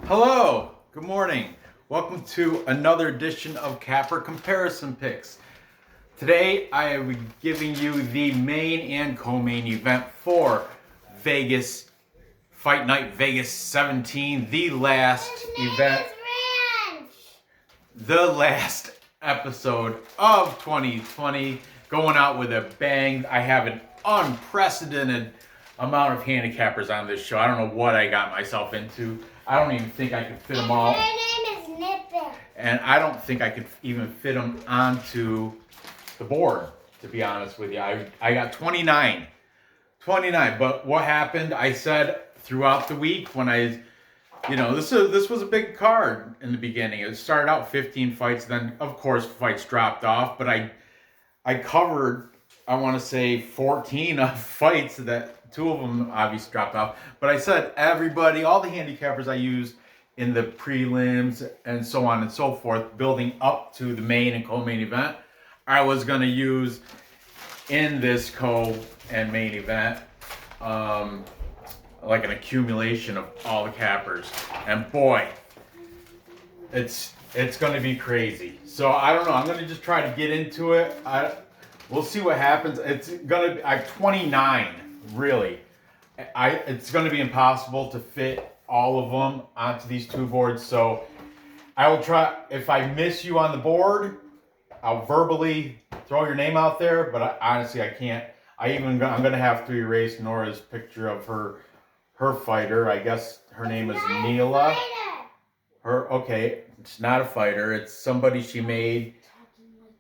Hello, good morning. Welcome to another edition of Capper. Welcome to another edition of Capper Comparison Picks. Today I will be giving you the main and co-main event for Vegas Fight Night Vegas 17, the last event, the last episode of 2020, going out with a bang. I have an unprecedented amount of handicappers on this show. I don't know what I got myself into. I don't even think I could fit them all. Her name is Nipper. And I don't think I could even fit them onto the board, to be honest with you. I got 29. But what happened, I said throughout the week when this was a big card in the beginning. It started out 15 fights, then of course fights dropped off, but I covered, I want to say 14 of fights that 2 of them obviously dropped off. But I said everybody, all the handicappers I used in the prelims and so on and so forth, building up to the main and co-main event, I was going to use in this co and main event, like an accumulation of all the cappers. And boy, it's going to be crazy. So I don't know. I'm going to just try to get into it. We'll see what happens. It's going to be, I'm 29. Really, it's going to be impossible to fit all of them onto these 2 boards. So I will try. If I miss you on the board, I'll verbally throw your name out there. But honestly, I can't. I'm going to have to erase Nora's picture of her fighter. I guess her name is Neal. Okay, it's not a fighter. It's somebody she made,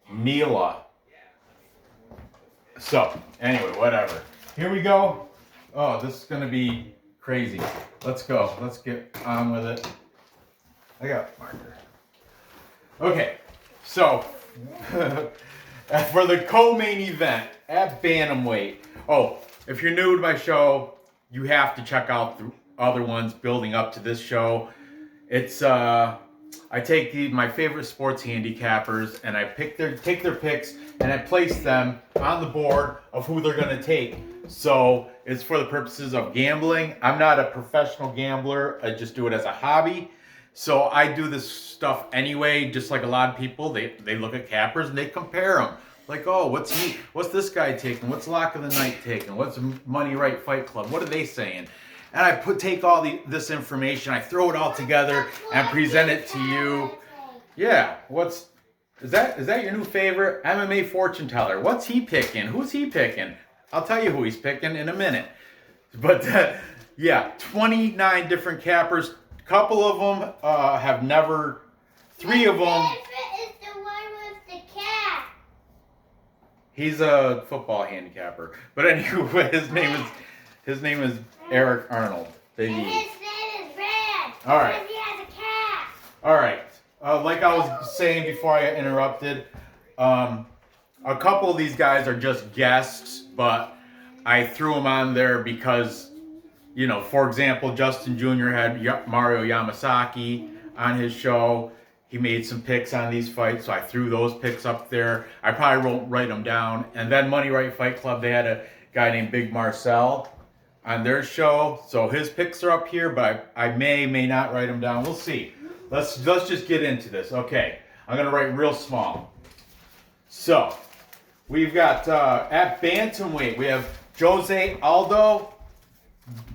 Neal. So anyway, whatever. Here we go. Oh, this is going to be crazy. Let's go. Let's get on with it. I got a marker. Okay, so for the co-main event at bantamweight. Oh, if you're new to my show, you have to check out the other ones building up to this show. It's I take my favorite sports handicappers and I take their picks and I place them on the board of who they're going to take. So it's for the purposes of gambling. I'm not a professional gambler. I just do it as a hobby. So I do this stuff anyway, just like a lot of people. They look at cappers and they compare them. Like, oh, what's this guy taking? What's Lock of the Night taking? What's Money Right Fight Club? What are they saying? And I take all this information, I throw it all together and present it to you. Yeah, is that your new favorite MMA fortune teller? What's he picking? Who's he picking? I'll tell you who he's picking in a minute. But yeah, 29 different cappers. A couple of them have never. 3 of them. Is the one with the cat. He's a football handicapper. But anyway, his name is Eric Arnold. And his name is Red. All right. Because he has a cat. All right. Like I was saying before I interrupted, a couple of these guys are just guests, but I threw them on there because, for example, Justin Jr. had Mario Yamasaki on his show. He made some picks on these fights, so I threw those picks up there. I probably won't write them down. And then Money Right Fight Club, they had a guy named Big Marcel on their show, so his picks are up here, but I may not write them down. We'll see. Let's just get into this. Okay, I'm gonna write real small. So we've got at bantamweight we have José Aldo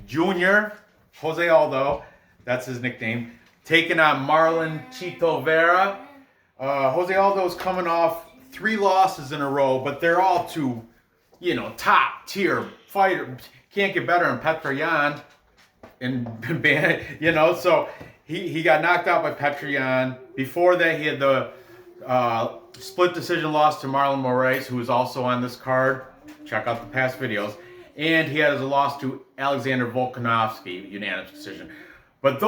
Jr. Jose Aldo, that's his nickname, taking on Marlon Chito Vera. Jose Aldo's coming off 3 losses in a row, but they're all to top tier fighter. Can't get better than Petroyan. So he got knocked out by Petroyan. Before that, he had the split decision loss to Marlon Moraes, who was also on this card. Check out the past videos. And he has a loss to Alexander Volkanovski, unanimous decision. But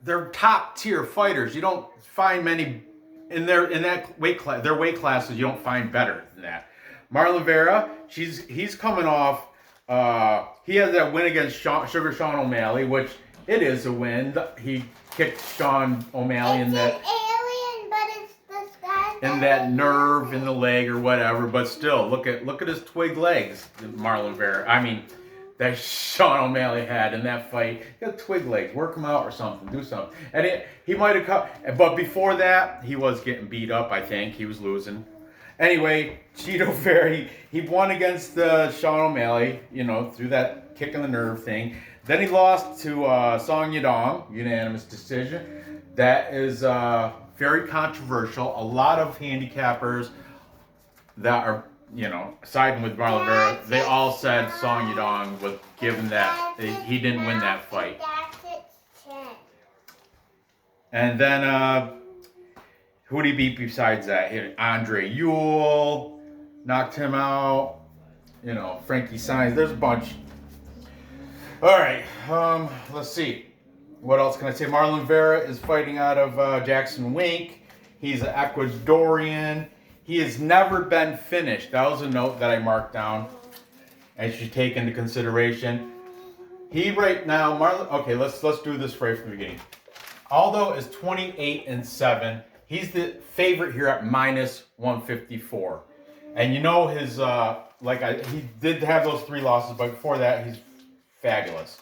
they're top tier fighters. You don't find many in that weight class. Their weight classes, you don't find better than that. Marlon Vera, he's coming off. He has that win against Sugar Sean O'Malley, which it is a win. He kicked Sean O'Malley in that nerve in the leg or whatever. But still, look at his twig legs, Marlon Vera. I mean, that Sean O'Malley had in that fight. He got twig legs, work him out or something, do something. And he might have cut, but before that, he was getting beat up, I think. He was losing. Anyway, Cheeto Vera, he won against Sean O'Malley, through that kick in the nerve thing. Then he lost to Song Yadong, unanimous decision. That is very controversial. A lot of handicappers that are, siding with Marlon Vera, they all said Song Yadong was given that. He didn't win that fight. And then, who did he beat besides that? Andre Ewell knocked him out. Frankie Saenz. There's a bunch. All right. Let's see. What else can I say? Marlon Vera is fighting out of Jackson Wink. He's an Ecuadorian. He has never been finished. That was a note that I marked down and should take into consideration. He right now, Marlon. Okay, let's do this right from the beginning. Aldo is 28-7. He's the favorite here at -154. And his he did have those 3 losses, but before that he's fabulous.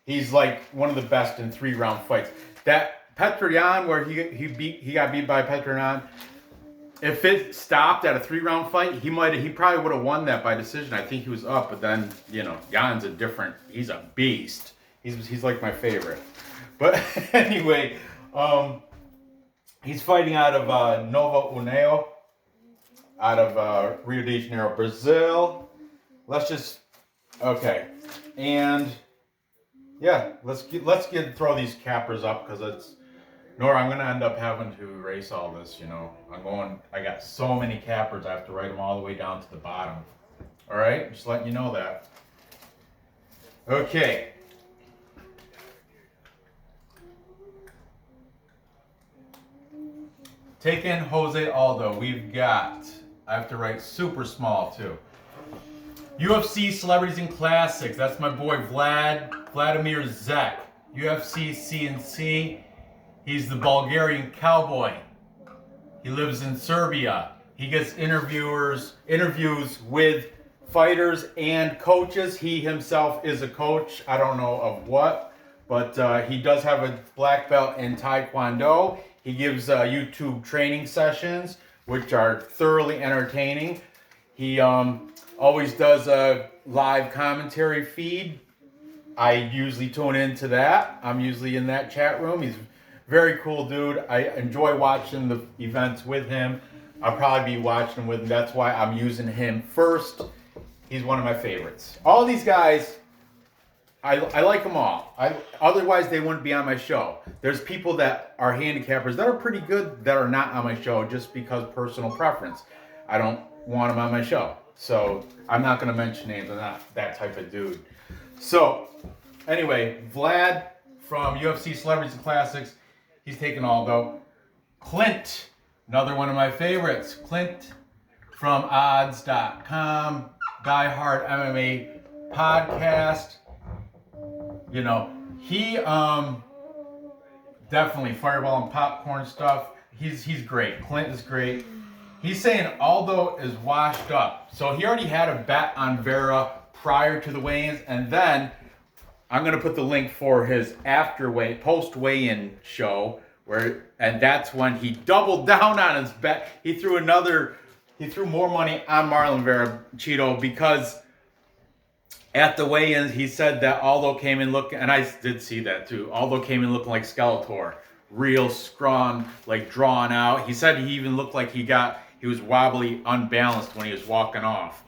He's like one of the best in 3-round fights. That Petryan where he got beat by Petryan. If it stopped at a 3-round fight, he probably would have won that by decision. I think he was up, but then Jan's he's a beast. He's like my favorite. But anyway, he's fighting out of Nova União, out of Rio de Janeiro, Brazil. And yeah, let's throw these cappers up because it's. Nora, I'm going to end up having to erase all this, I got so many cappers, I have to write them all the way down to the bottom. All right? Just letting you know that. Okay. Taking Jose Aldo, I have to write super small too. UFC Celebrities and Classics, that's my boy Vladimir Zek. UFC CNC. He's the Bulgarian cowboy. He lives in Serbia. He gets interviews with fighters and coaches. He himself is a coach. I don't know of what, but he does have a black belt in Taekwondo. He gives YouTube training sessions, which are thoroughly entertaining. He always does a live commentary feed. I usually tune into that. I'm usually in that chat room. He's very cool dude. I enjoy watching the events with him. I'll probably be watching with him. That's why I'm using him first. He's one of my favorites. All these guys, I like them all. Otherwise, they wouldn't be on my show. There's people that are handicappers that are pretty good that are not on my show just because personal preference. I don't want them on my show. So I'm not going to mention names. I'm not that type of dude. So anyway, Vlad from UFC Celebrities and Classics. He's taking Aldo. Clint, another one of my favorites. Clint from odds.com, Die Hard MMA podcast. He definitely fireball and popcorn stuff. He's great. Clint is great. He's saying Aldo is washed up. So he already had a bet on Vera prior to the weigh-ins, and then I'm going to put the link for his post weigh-in show, and that's when he doubled down on his bet. He threw more money on Marlon Vera, Cheeto, because at the weigh-ins he said that Aldo came in looking, and I did see that too. Aldo came in looking like Skeletor, real strong, like drawn out. He said he even looked like he was wobbly, unbalanced when he was walking off.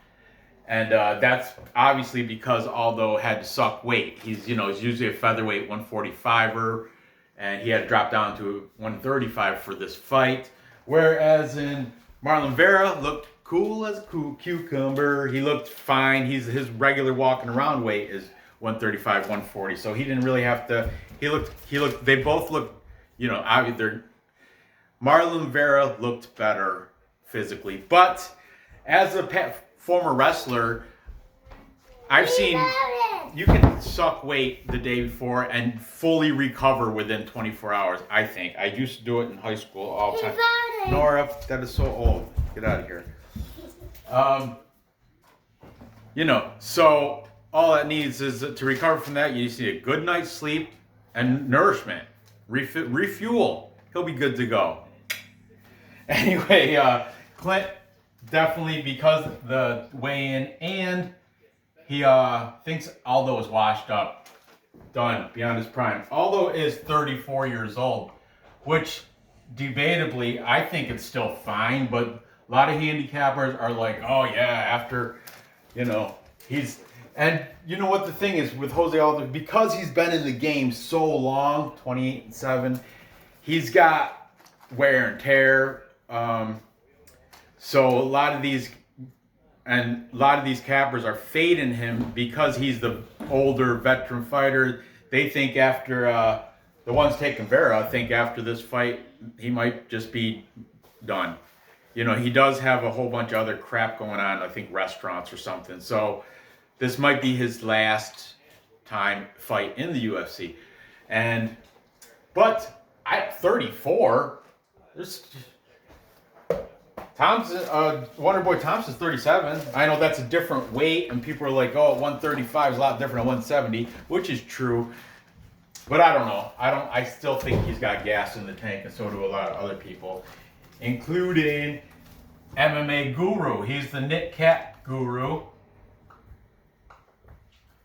And that's obviously because Aldo had to suck weight. He's usually a featherweight 145er, and he had to drop down to 135 for this fight. Whereas in Marlon Vera looked cool as a cucumber. He looked fine. His regular walking around weight is 135, 140. So he didn't really have to. They both looked. Marlon Vera looked better physically, but as a former wrestler, I've seen you can suck weight the day before and fully recover within 24 hours, I think. I used to do it in high school all the time. Nora, that is so old. Get out of here. So all it needs is to recover from that. You just need a good night's sleep and nourishment. Refuel. He'll be good to go. Anyway, Clint definitely because the weigh-in, and he thinks Aldo is washed up, done, beyond his prime. Aldo is 34 years old, which debatably I think it's still fine, but a lot of handicappers are like, oh yeah, after, he's, and you know what the thing is with Jose Aldo, because he's been in the game so long, 28-7, he's got wear and tear. So a lot of these cappers are fading him because he's the older veteran fighter. They think after the ones taking Vera think after this fight he might just be done. He does have a whole bunch of other crap going on. I think restaurants or something. So this might be his last time fight in the UFC. But at 34, there's Thompson, Wonder Boy Thompson's 37. I know that's a different weight, and people are like, oh, 135 is a lot different than 170, which is true. But I don't know. I still think he's got gas in the tank, and so do a lot of other people, including MMA Guru. He's the Knit Cat Guru.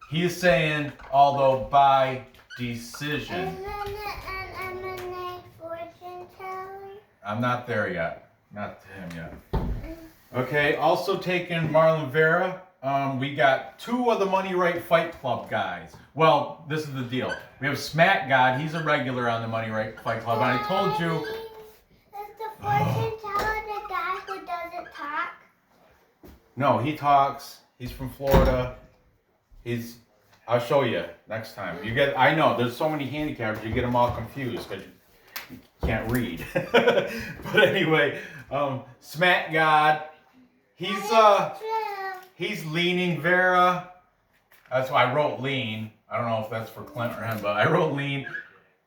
He's saying, although by decision. Isn't it an MMA fortune teller? I'm not there yet. Not to him yet. Okay, also taking Marlon Vera. We got two of the Money Right Fight Club guys. Well, this is the deal. We have Smack God. He's a regular on the Money Right Fight Club. And I told you. Is the fortune teller the guy who doesn't talk? No, he talks. He's from Florida. I'll show you next time. I know, there's so many handicappers, you get them all confused because you can't read. But anyway, Smack God, he's leaning Vera. That's why I wrote lean. I don't know if that's for Clint or him, but I wrote lean.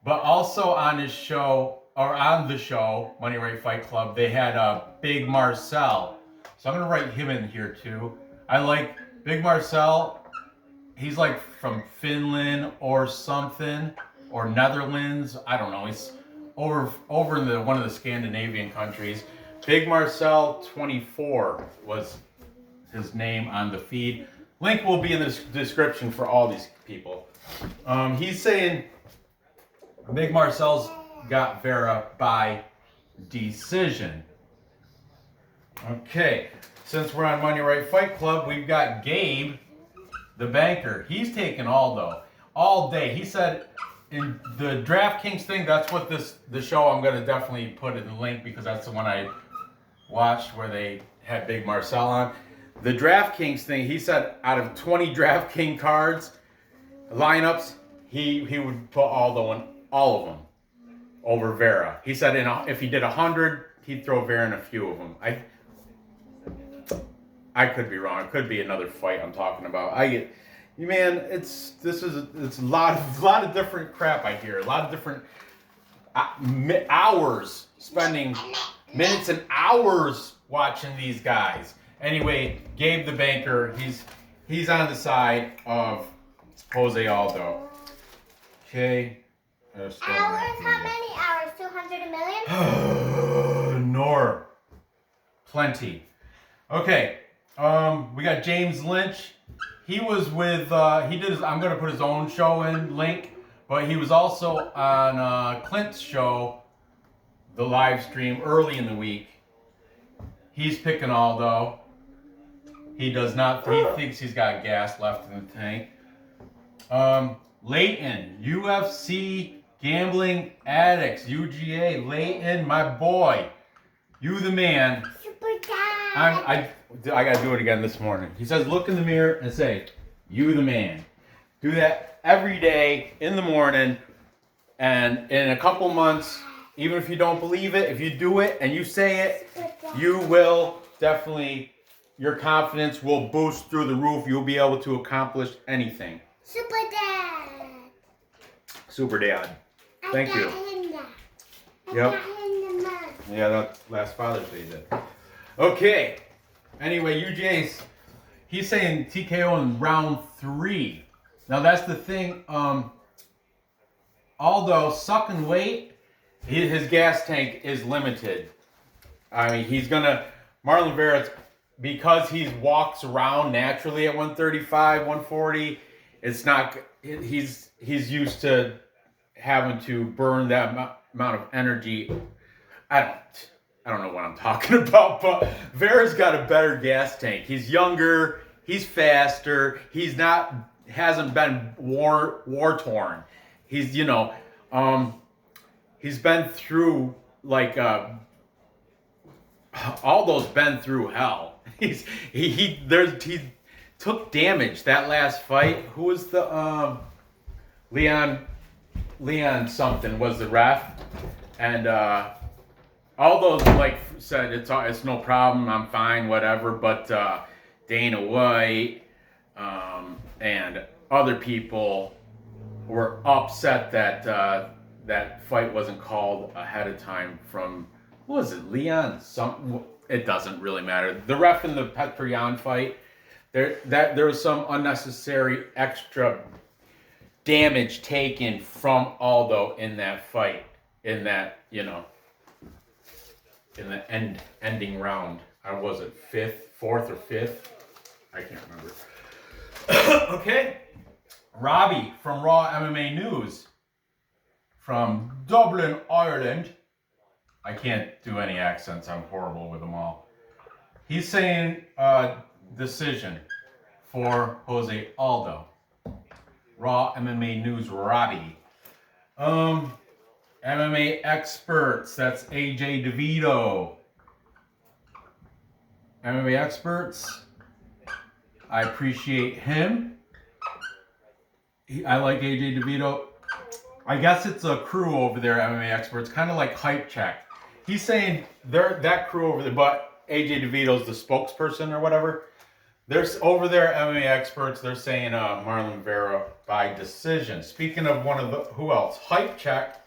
But also on the show, Money Right Fight Club, they had Big Marcel. So I'm going to write him in here too. I like Big Marcel. He's like from Finland or something, or Netherlands. I don't know. He's over in one of the Scandinavian countries. Big Marcel 24 was his name on the feed. Link will be in the description for all these people. He's saying Big Marcel's got Vera by decision. Okay, since we're on Money Right Fight Club, we've got Gabe, the banker. He's taking Aldo all day. He said in the DraftKings thing, that's what the show, I'm going to definitely put in the link because that's the one I watched where they had Big Marcel on. The DraftKings thing, he said out of 20 DraftKings cards, lineups, he would put Aldo in all of them over Vera. He said if he did 100, he'd throw Vera in a few of them. I could be wrong. It could be another fight I'm talking about. It's a lot of different crap I hear. A lot of different hours spending minutes and hours watching these guys. Anyway, Gabe the banker, he's on the side of Jose Aldo. Okay. Hours? How many hours? 200 million? Nor. Plenty. Okay. We got James Lynch. He was with, I'm going to put his own show in, link, but he was also on Clint's show, the live stream, early in the week. He's picking Aldo. He does not, he thinks he's got gas left in the tank. Leighton, UFC Gambling Addicts, UGA, Leighton, my boy. You the man. Super dad. I got to do it again this morning. He says, look in the mirror and say, you the man. Do that every day in the morning. And in a couple months, even if you don't believe it, if you do it and you say it, you will definitely, your confidence will boost through the roof. You'll be able to accomplish anything. Super dad. Super dad. Thank you. Yep. Yeah, that's last Father's Day then. Okay. Anyway, UJ's He's saying TKO in round 3. Now that's the thing. Aldo sucking weight, his gas tank is limited. I mean, he's gonna Marlon Vera, because he walks around naturally at 135, 140. It's not. He's used to having to burn that amount of energy. I don't know what I'm talking about, but Vera's got a better gas tank. He's younger, he's faster, hasn't been war torn. He's he's been through like Aldo's been through hell. He took damage that last fight. Who was the Leon something was the ref, and Aldo's like said it's no problem, I'm fine, whatever. But Dana White and other people were upset that that fight wasn't called ahead of time from, what was it, Leon? It doesn't really matter. The ref in the Petrian fight, there was some unnecessary extra damage taken from Aldo in that fight, in that, in the ending round. Was it fourth or fifth? I can't remember. Okay. Robbie from Raw MMA News from Dublin, Ireland. I can't do any accents. I'm horrible with them all. He's saying decision for Jose Aldo. Raw MMA News, Robbie. MMA experts. That's AJ DeVito. MMA experts. I appreciate him. I like AJ DeVito. I guess it's a crew over there, MMA experts, kind of like Hype Check. He's saying that crew over there, but AJ DeVito's the spokesperson or whatever. There's over there, MMA experts. They're saying Marlon Vera by decision. Speaking of who else? Hype Check.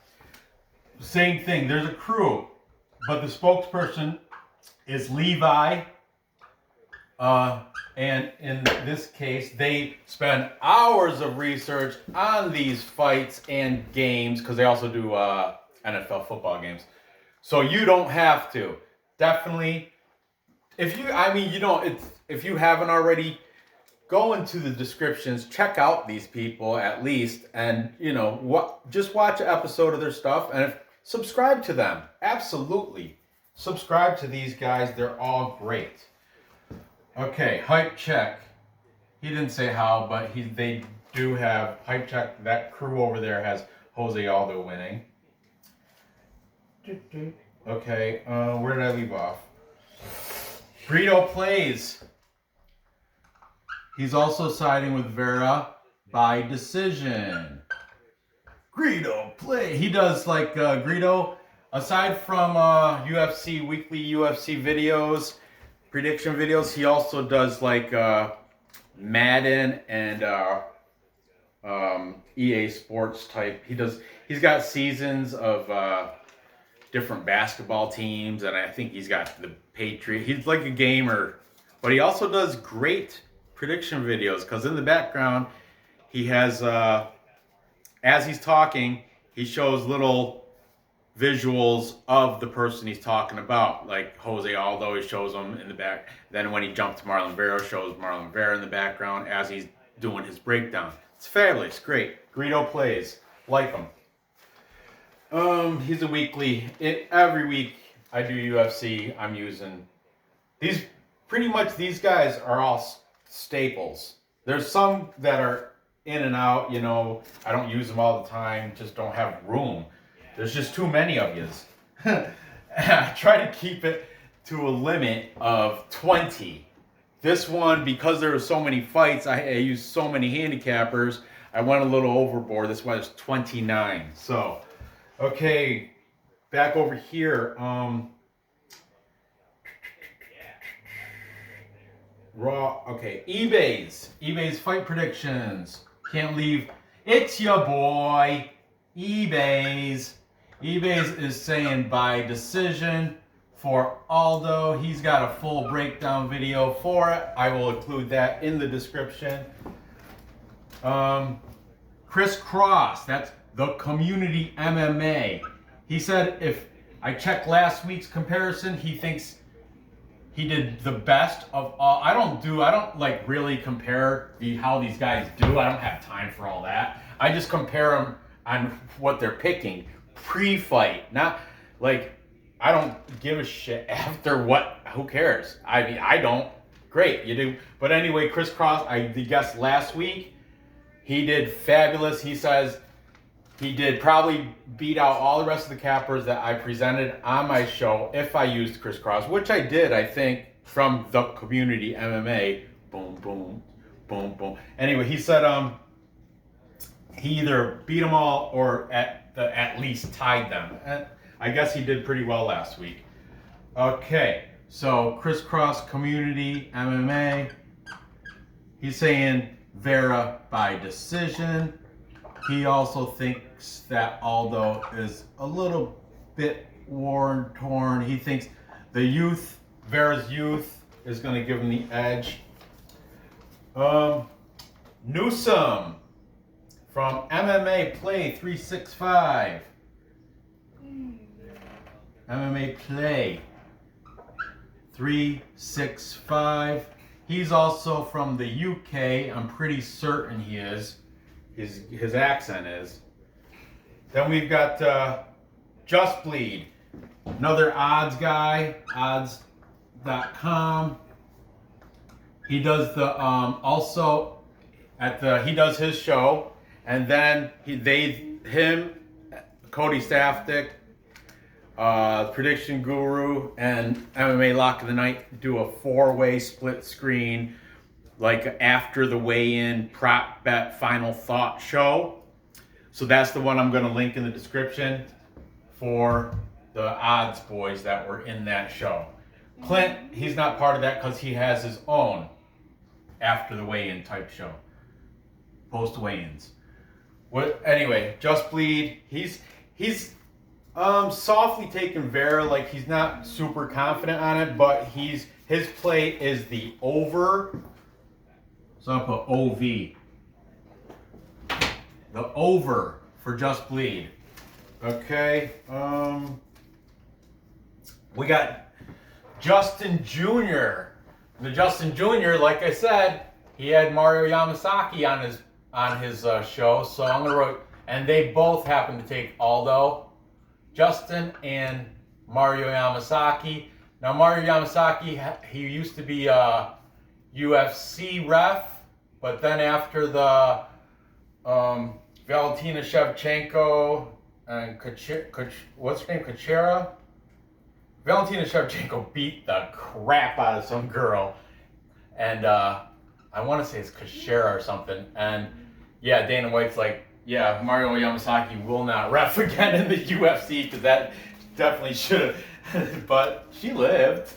Same thing. There's a crew, but the spokesperson is Levi. And in this case, they spend hours of research on these fights and games, because they also do NFL football games. So you don't have to. Definitely, if you haven't already, go into the descriptions, check out these people at least, and just watch an episode of their stuff and subscribe to them. Absolutely, subscribe to these guys. They're all great. Okay, Hype Check. He didn't say how, but they do have Hype Check. That crew over there has Jose Aldo winning. Okay, where did I leave off? Greedo plays. He's also siding with Vera by decision. Greedo play. He does like Greedo, aside from UFC, weekly UFC videos, prediction videos, he also does like Madden and EA Sports type. He's got seasons of different basketball teams, and I think he's got the Patriots. He's like a gamer, but he also does great prediction videos, because in the background he has as he's talking, he shows little visuals of the person he's talking about, like Jose Aldo. He shows them in the back. Then when he jumped to Marlon Vera, shows Marlon Vera in the background as he's doing his breakdown. It's fabulous, great. Greedo plays, like him. He's a weekly. Every week I do UFC. I'm using these. Pretty much these guys are all staples. There's some that are in and out. I don't use them all the time. Just don't have room. There's just too many of yous. I try to keep it to a limit of 20. This one, because there were so many fights, I used so many handicappers, I went a little overboard. This one is 29. So, okay, back over here. Raw. Okay, eBay's fight predictions. Can't leave. It's your boy, eBay's is saying by decision for Aldo. He's got a full breakdown video for it. I will include that in the description. Chris Cross, that's the Community MMA. He said if I checked last week's comparison, he thinks he did the best of all. I don't like really compare how these guys do. I don't have time for all that. I just compare them on what they're picking pre-fight. Not like, I don't give a shit after what, who cares? I mean, I don't. Great, you do. But anyway, Chris Cross, I guessed last week, he did fabulous. He says he did probably beat out all the rest of the cappers that I presented on my show if I used Chris Cross, which I did, I think, from the Community MMA. Boom, boom, boom, boom. Anyway, he said he either beat them all or at least tied them. And I guess he did pretty well last week. Okay, so Chris Cross, Community MMA. He's saying Vera by decision. He also thinks that Aldo is a little bit torn. He thinks the youth, Vera's youth, is going to give him the edge. Newsome from MMA Play 365. MMA Play 365. He's also from the UK. I'm pretty certain he is. His accent is. Then we've got Just Bleed, another odds guy, odds.com. He does the also he does his show, and then Cody Staftik, Prediction Guru, and MMA Lock of the Night do a 4-way split screen, like after the weigh-in prop bet final thought show. So that's the one I'm going to link in the description for the odds boys that were in that show. Clint, he's not part of that because he has his own after the weigh-in type show, post weigh-ins. Anyway, Just Bleed, he's softly taking Vera, like he's not super confident on it, but his play is the over. So I'll put OV. The over for Just Bleed. Okay. We got Justin Jr. The Justin Jr., like I said, he had Mario Yamasaki on his show. So I'm gonna and they both happen to take Aldo. Justin and Mario Yamasaki. Now Mario Yamasaki, he used to be a UFC ref, but then after the Valentina Shevchenko and what's her name, Kuchera? Valentina Shevchenko beat the crap out of some girl, and I want to say it's Kuchera or something. And yeah, Dana White's like, yeah, Mario Yamasaki will not ref again in the UFC because that definitely should have. But she lived.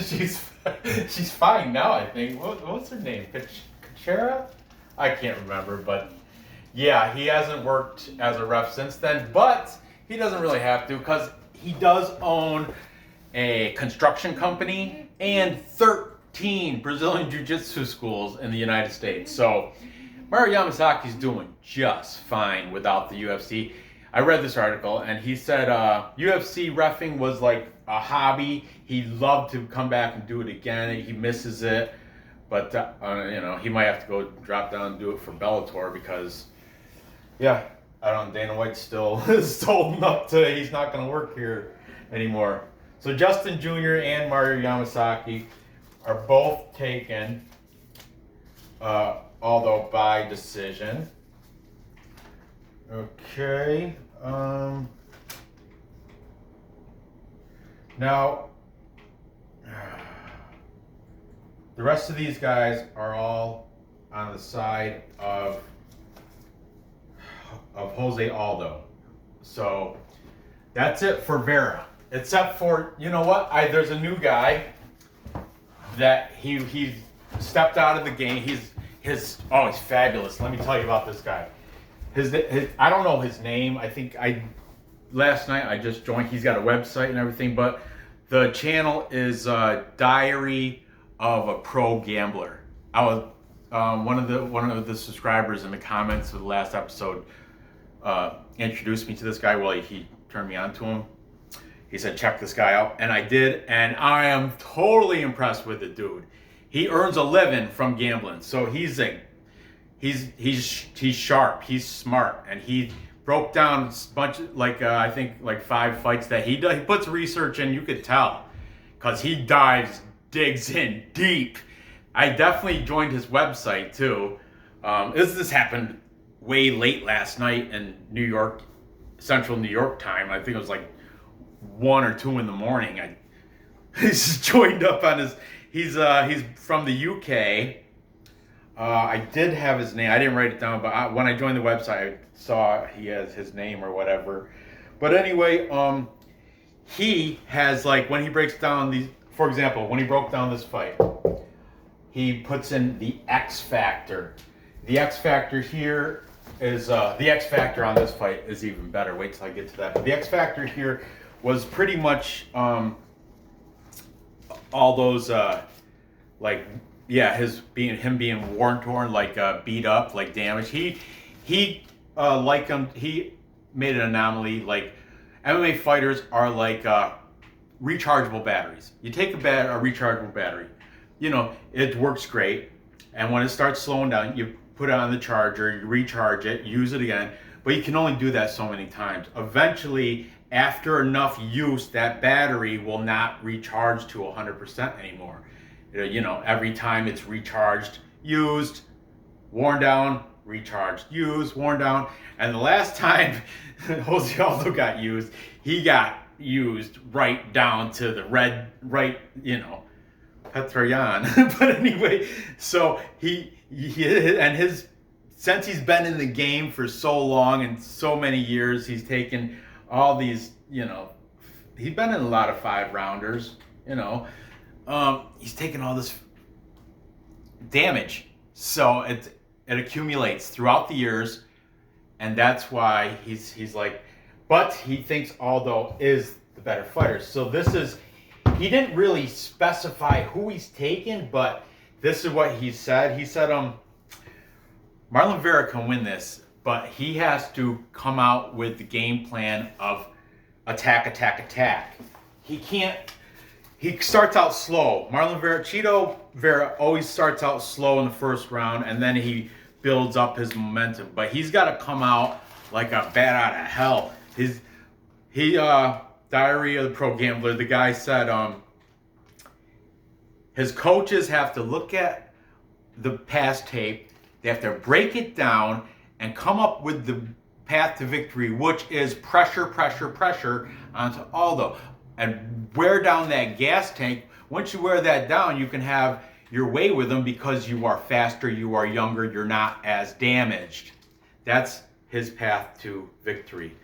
She's fine now, I think. What's her name? Kuchera? I can't remember, but yeah, he hasn't worked as a ref since then. But he doesn't really have to because he does own a construction company and 13 Brazilian Jiu-Jitsu schools in the United States. So Mario Yamasaki's doing just fine without the UFC. I read this article and he said UFC reffing was like a hobby. He'd love to come back and do it again. He misses it, but he might have to go drop down and do it for Bellator because, yeah, I don't know, Dana White still is holding up to he's not going to work here anymore. So Justin Jr. and Mario Yamasaki are both taken, although by decision. Okay. Now, the rest of these guys are all on the side of Jose Aldo. So that's it for Vera. Except for, you know what? There's a new guy that he stepped out of the game. He's fabulous. Let me tell you about this guy. His I don't know his name. I think last night. I just joined. He's got a website and everything, but the channel is Diary of a Pro Gambler. I was one of the subscribers in the comments of the last episode introduced me to this guy. Well, he turned me on to him. He said, check this guy out. And I did. And I am totally impressed with the dude. He earns a living from gambling. So he's sharp. He's smart. And he broke down a bunch of, I think, 5 fights that he does. He puts research in. You could tell. Because he digs in deep. I definitely joined his website, too. This happened way late last night in New York, Central New York time. I think it was like 1 or 2 in the morning. He's joined up on his. He's from the UK. I did have his name. I didn't write it down, but when I joined the website, I saw he has his name or whatever. But anyway, he has, like, when he breaks down these. For example, when he broke down this fight, he puts in the X factor. The X factor here is the X factor on this fight is even better. Wait till I get to that. But the X factor here was pretty much all those him being worn torn, beat up, like damaged. He made an anomaly. Like MMA fighters are like rechargeable batteries. You take a rechargeable battery, it works great, and when it starts slowing down, you put it on the charger, you recharge it, use it again, but you can only do that so many times. Eventually, after enough use, that battery will not recharge to 100% anymore. Every time it's recharged, used, worn down, recharged, used, worn down. And the last time José Aldo got used, he got used right down to the red, Petroyan. But anyway, so since he's been in the game for so long and so many years, he's taken all these, he's been in a lot of 5-rounders, he's taken all this damage. So it accumulates throughout the years, and that's why he's like, but he thinks Aldo is the better fighter. So he didn't really specify who he's taken, but this is what he said. He said, Marlon Vera can win this, but he has to come out with the game plan of attack. He starts out slow. Cheeto Vera always starts out slow in the first round, and then he builds up his momentum. But he's got to come out like a bat out of hell. Diary of the Pro Gambler, the guy said his coaches have to look at the past tape, they have to break it down, and come up with the path to victory, which is pressure onto Aldo. And wear down that gas tank. Once you wear that down, you can have your way with him because you are faster, you are younger, you're not as damaged. That's his path to victory.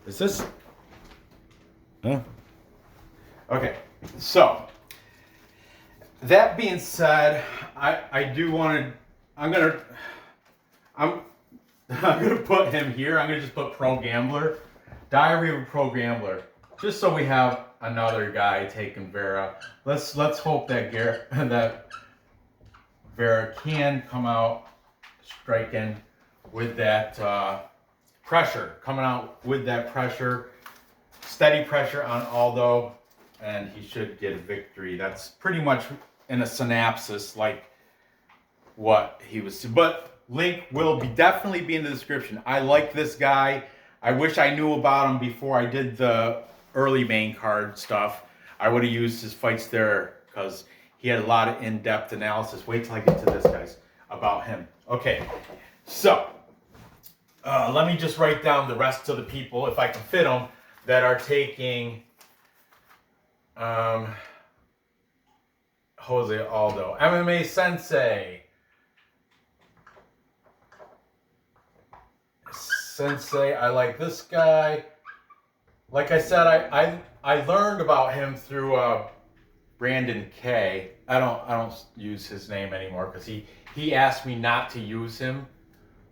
Is this? Huh? Okay, so that being said, I do want to. I'm gonna put him here. I'm gonna just put Pro Gambler, Diary of a Pro Gambler, just so we have another guy taking Vera. Let's hope that Vera can come out striking with that pressure, steady pressure on Aldo, and he should get a victory. That's pretty much in a synopsis like what he was. But link will definitely be in the description. I like this guy. I wish I knew about him before I did the early main card stuff. I would have used his fights there because he had a lot of in-depth analysis. Wait till I get to this, guys, about him. Okay, so let me just write down the rest of the people, if I can fit them, that are taking José Aldo. MMA Sensei. I like this guy. Like I said, I learned about him through Brandon K. I don't use his name anymore because he asked me not to use him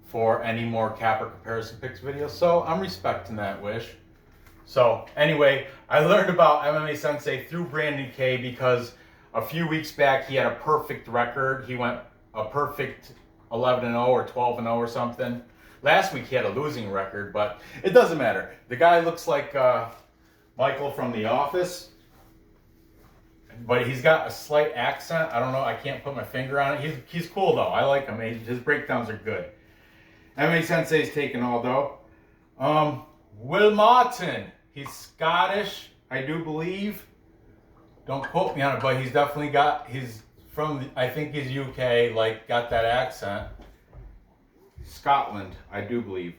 for any more Capper comparison picks videos. So I'm respecting that wish. So anyway, I learned about MMA Sensei through Brandon K because a few weeks back he had a perfect record. He went a perfect 11-0 or 12-0 or something. Last week he had a losing record, but it doesn't matter. The guy looks like Michael from The Office, but he's got a slight accent. I don't know. I can't put my finger on it. He's cool though. I like him. His breakdowns are good. MMA Sensei's taking Aldo. Will Martin. He's Scottish, I do believe. Don't quote me on it, but he's definitely he's from, I think he's UK, like, got that accent. Scotland, I do believe.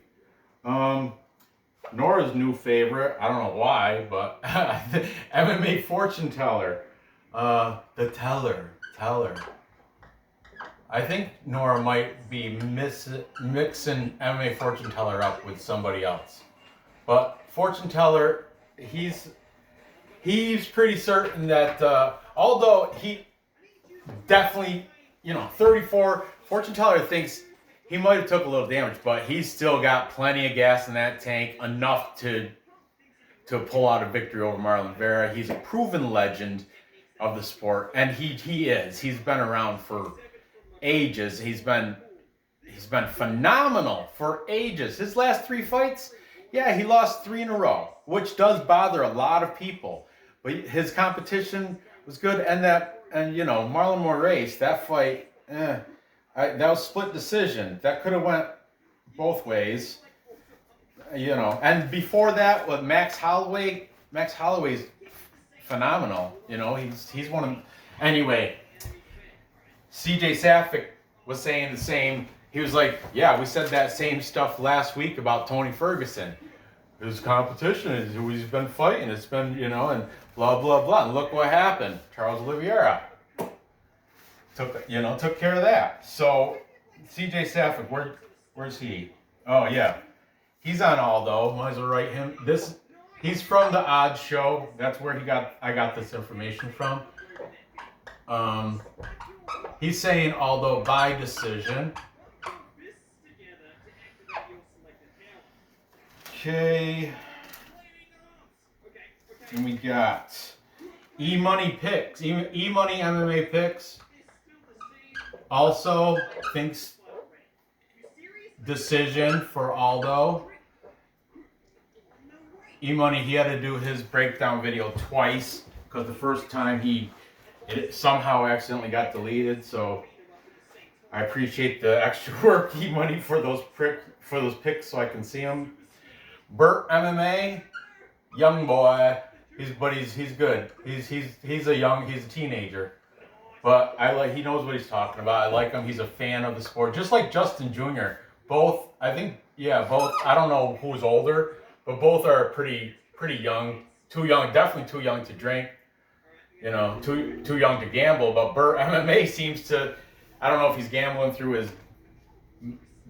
Nora's new favorite, I don't know why, but MMA fortune teller. The teller. I think Nora might be mixing MMA fortune teller up with somebody else. But fortune teller, he's pretty certain that although he definitely, 34, fortune teller thinks he might have took a little damage, but he's still got plenty of gas in that tank, enough to pull out a victory over Marlon Vera. He's a proven legend of the sport, and he is. He's been around for ages. He's been phenomenal for ages. His last 3 fights, yeah, he lost 3 in a row, which does bother a lot of people. But his competition was good, and Marlon Moraes, that fight, that was split decision. That could have went both ways, And before that, with Max Holloway's phenomenal. He's one of. Anyway, CJ Safic was saying the same. He was like, yeah, we said that same stuff last week about Tony Ferguson. His competition is who he's been fighting. It's been, and blah, blah, blah. And look what happened. Charles Oliveira took care of that. So, CJ Safic, where's he? Oh, yeah. He's on Aldo. Might as well write him. He's from the Odds Show. That's where I got this information from. He's saying Aldo by decision. Okay. And we got E-Money Picks. E-Money MMA Picks also thinks decision for Aldo. E-Money, he had to do his breakdown video twice because the first time it somehow accidentally got deleted. So I appreciate the extra work, E-Money, for those picks so I can see them. Burt MMA, young boy. He's good. He's a teenager, but he knows what he's talking about. I like him. He's a fan of the sport, just like Justin Jr. Both, I think, both. I don't know who's older, but both are pretty young. Too young, definitely too young to drink. Too young to gamble. But Burt MMA seems to. I don't know if he's gambling through his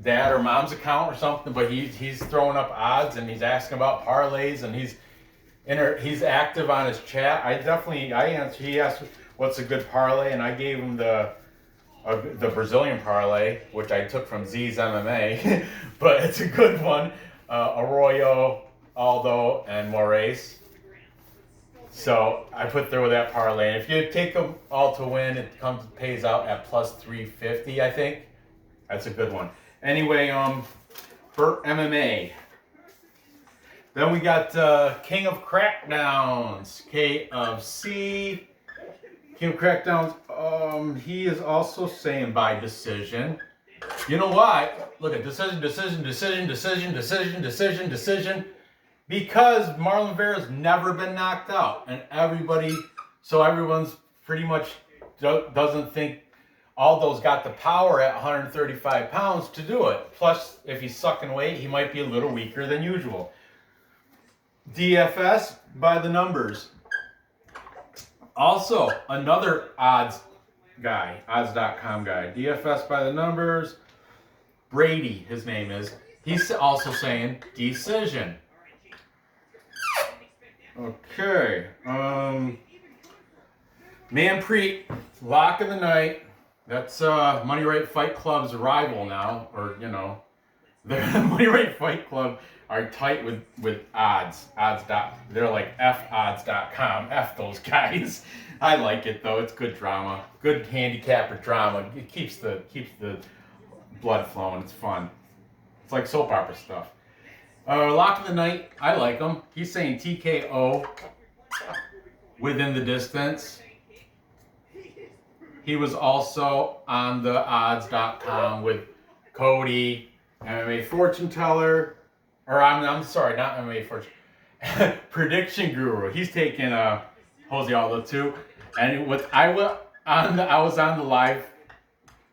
dad or mom's account or something, but he's throwing up odds and he's asking about parlays and he's active on his chat. He asked what's a good parlay, and I gave him the Brazilian parlay, which I took from Z's MMA, but it's a good one. Arroyo, Aldo, and Moraes. So I put through that parlay, and if you take them all to win, it pays out at plus 350, I think. That's a good one. Anyway, Burt MMA. Then we got King of Crackdowns, KFC. King of Crackdowns. He is also saying by decision. You know why? Look at decision. Because Marlon Vera's never been knocked out, and everyone's pretty much doesn't think Aldo's got the power at 135 pounds to do it. Plus, if he's sucking weight, he might be a little weaker than usual. DFS by the numbers. Also, another odds guy, odds.com guy. DFS by the numbers. Brady, his name is. He's also saying decision. Okay. Manpreet, lock of the night. That's Money Right Fight Club's rival now, or The Money Rate Fight Club are tight with odds. They're like fodds.com. F those guys. I like it though. It's good drama. Good handicapper drama. It keeps the blood flowing. It's fun. It's like soap opera stuff. Lock of the Night. I like him. He's saying TKO within the distance. He was also on the odds.com with Cody, MMA Fortune Teller, or I'm sorry, not MMA Fortune, Prediction Guru. He's taking Jose Aldo too, and I was on the live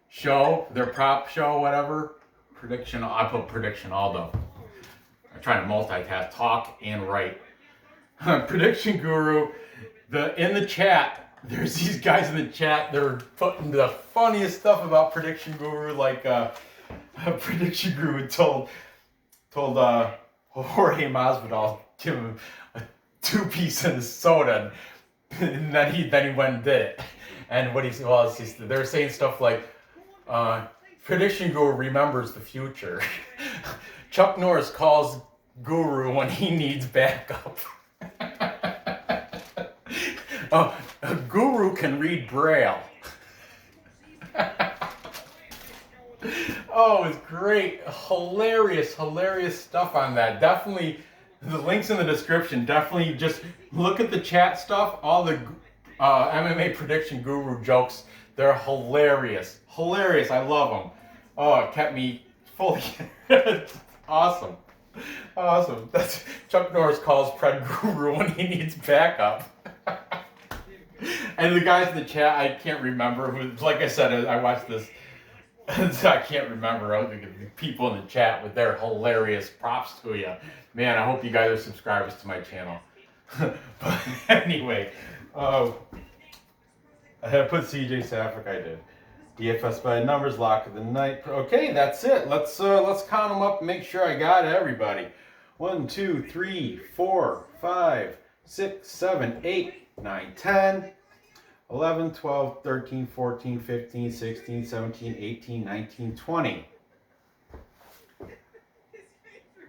show, their prop show, whatever. I put Prediction Aldo. I'm trying to multitask, talk and write. Prediction Guru. In the chat. There's these guys in the chat. They're putting the funniest stuff about Prediction Guru, like Prediction Guru told Jorge Masvidal give him a 2-piece in his soda, and then he went and did it. And what they're saying stuff like, Prediction Guru remembers the future. Chuck Norris calls Guru when he needs backup. A guru can read Braille. Oh, it's great. Hilarious stuff on that. Definitely, the link's in the description. Definitely just look at the chat stuff. All the MMA Prediction Guru jokes. They're hilarious. I love them. Oh, it kept me fully... Awesome. That's Chuck Norris calls Pred Guru when he needs backup. And the guys in the chat, I can't remember who. Like I said, I watched this. I can't remember the people in the chat with their hilarious props to you. Man, I hope you guys are subscribers to my channel. But anyway, I put CJ Safik. I did. DFS by numbers, lock of the night. Okay, that's it. Let's count them up and make sure I got everybody. 1, 2, 3, 4, 5, 6, 7, 8, 9, 10, 11, 12, 13, 14, 15, 16, 17, 18, 19, 20.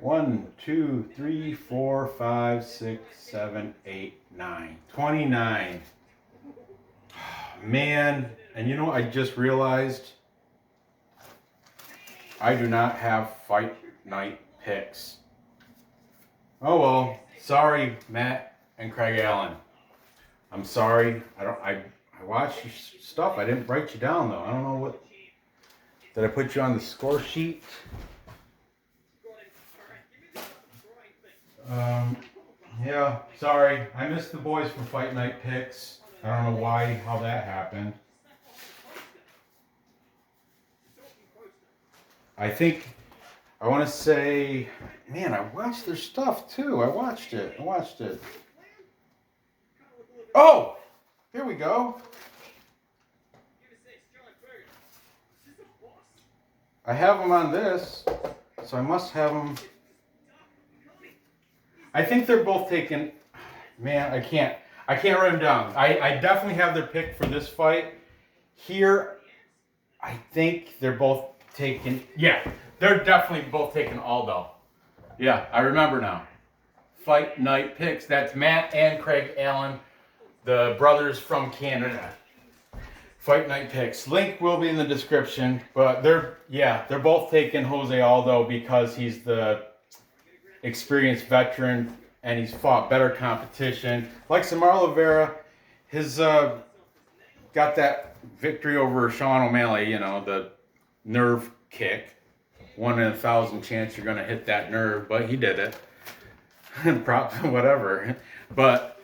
1, 2, 3, 4, 5, 6, 7, 8, 9. 29. Man, and you know, I just realized I do not have fight night picks. Oh well, sorry, Matt and Craig Allen. I'm sorry. I watched your stuff. I didn't write you down though. I don't know what. Did I put you on the score sheet? Yeah, sorry. I missed the boys from Fight Night picks. I don't know how that happened. I want to say, man, I watched their stuff too. I watched it. Oh, here we go. I have them on this, so I must have them. I think they're both taken. Man, I can't write them down. I definitely have their pick for this fight. Here, I think they're both taken. Yeah, they're definitely both taking Aldo. Yeah, I remember now. Fight Night picks. That's Matt and Craig Allen, the brothers from Canada. Fight Night picks. Link will be in the description, but they're both taking Jose Aldo because he's the experienced veteran and he's fought better competition. Like Marlon Vera, his got that victory over Sean O'Malley, you know, the nerve kick. 1 in 1,000 chance you're gonna hit that nerve, but he did it. Props, whatever. But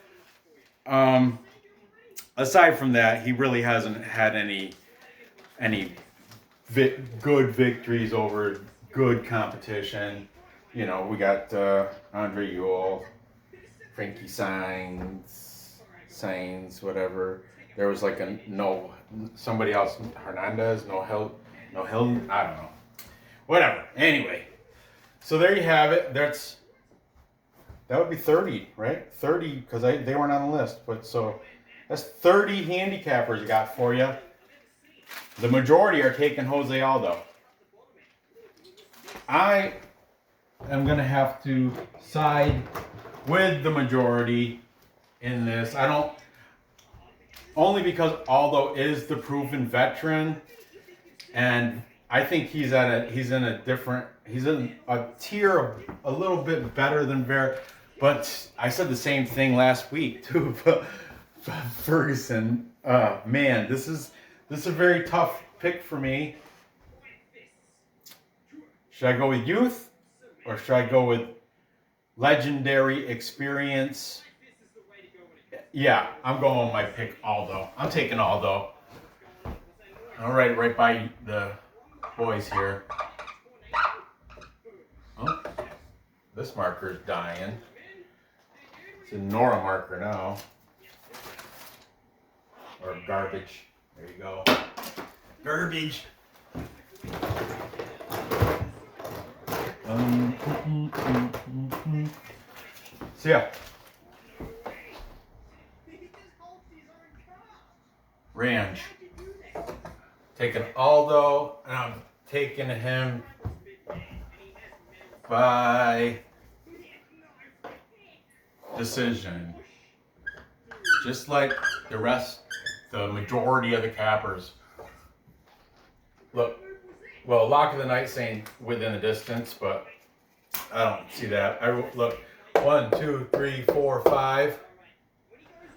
aside from that, he really hasn't had any good victories over good competition. You know, we got Andre Ewell, Frankie Sainz, whatever. There was like somebody else, Hernandez, no Hill, I don't know. Whatever. Anyway, so there you have it. That would be 30, right? 30, because they weren't on the list. But so that's 30 handicappers I got for you. The majority are taking Jose Aldo. I am going to have to side with the majority in this. Only because Aldo is the proven veteran, and I think he's in a tier a little bit better than Vera. But I said the same thing last week too. But Ferguson, man, this is a very tough pick for me. Should I go with youth, or should I go with legendary experience? Yeah, I'm going with my pick, Aldo. I'm taking Aldo. All right by the boys here. Oh, this marker's dying. It's a Nora marker now. Or garbage. There you go. Garbage. So yeah. Range. Taking Aldo, and I'm taking him by decision. Just like the majority of the cappers. Look, well, lock of the night saying within a distance, but I don't see that. Look, 1, 2, 3, 4, 5,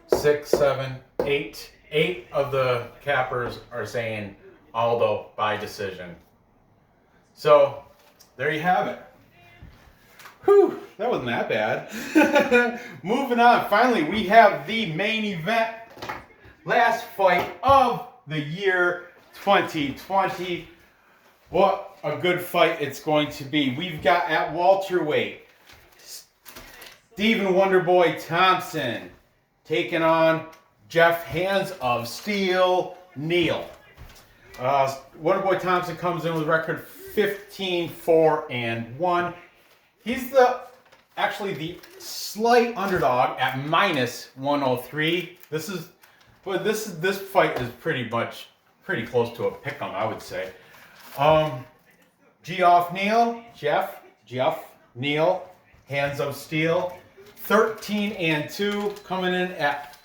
6, 7, 8. 8 of the cappers are saying Aldo by decision. So there you have it. Whew, that wasn't that bad. Moving on. Finally, we have the main event. Last fight of the year 2020. What a good fight it's going to be. We've got at welterweight Stephen Wonderboy Thompson taking on Geoff Hands of Steel Neal. Wonderboy Thompson comes in with a record 15-4-1. He's actually the slight underdog at -103. This fight is pretty close to a pick'em, I would say. Geoff Neal, Hands of Steel, 13-2, coming in at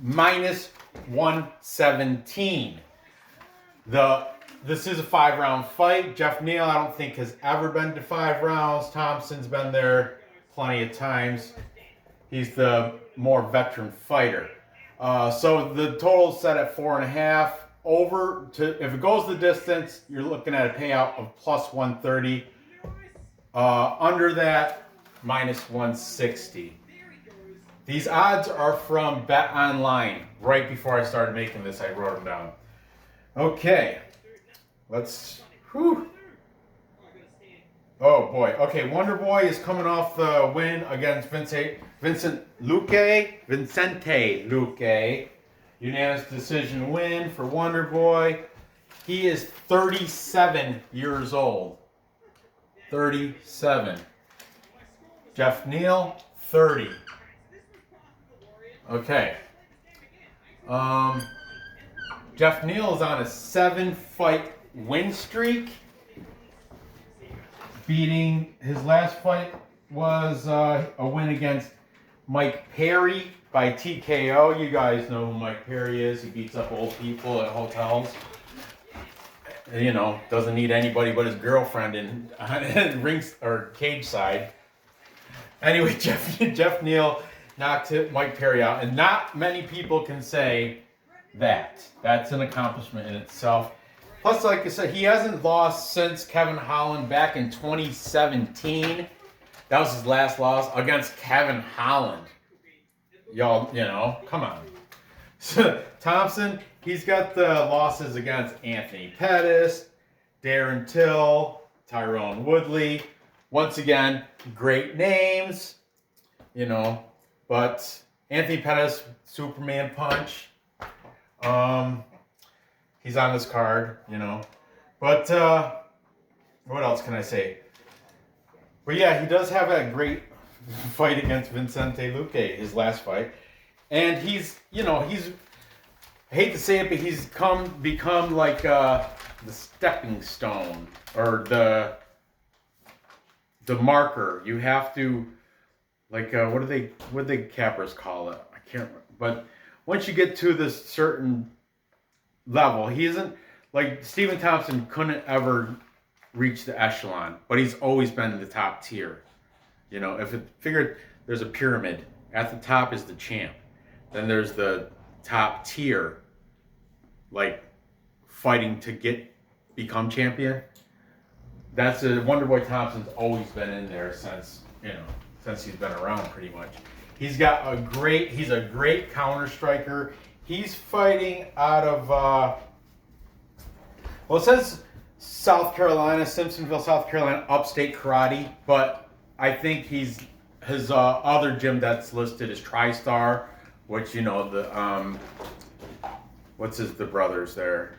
-117. This is a 5-round fight. Geoff Neal, I don't think, has ever been to 5 rounds. Thompson's been there plenty of times. He's the more veteran fighter. So the total's set at 4.5. If it goes the distance, you're looking at a payout of +130. Under that, -160. These odds are from Bet Online. Right before I started making this, I wrote them down. Okay, whew. Oh boy. Okay, Wonderboy is coming off the win against Vicente Luque. Unanimous decision win for Wonderboy. He is 37 years old. 37. Geoff Neal, 30. Okay. Geoff Neal is on a 7-fight win streak. Beating his last fight was a win against Mike Perry by TKO. You guys know who Mike Perry is. He beats up old people at hotels. You know, doesn't need anybody but his girlfriend in rings or cage side. Anyway, Geoff Neal knocked Mike Perry out, and not many people can say that. That's an accomplishment in itself. Plus, like I said, he hasn't lost since Kevin Holland back in 2017. That was his last loss against Kevin Holland. Y'all, come on. Thompson, he's got the losses against Anthony Pettis, Darren Till, Tyrone Woodley. Once again, great names, but Anthony Pettis, Superman punch. He's on this card, But what else can I say? But yeah, he does have a great fight against Vicente Luque, his last fight. And he's I hate to say it, but he's become like the stepping stone, or the marker. You have to, like, what do they cappers call it? I can't remember. But once you get to this certain level, he isn't, like, Stephen Thompson couldn't ever reach the echelon, but he's always been in the top tier. You know, if it figured there's a pyramid, at the top is the champ. Then there's the top tier, like, fighting to become champion. That's a Wonderboy Thompson's always been in there since he's been around pretty much. He's a great counter striker. He's fighting out of well, it says South Carolina, Simpsonville, South Carolina, Upstate Karate, but I think his other gym that's listed is TriStar, which, you know, the the brothers there.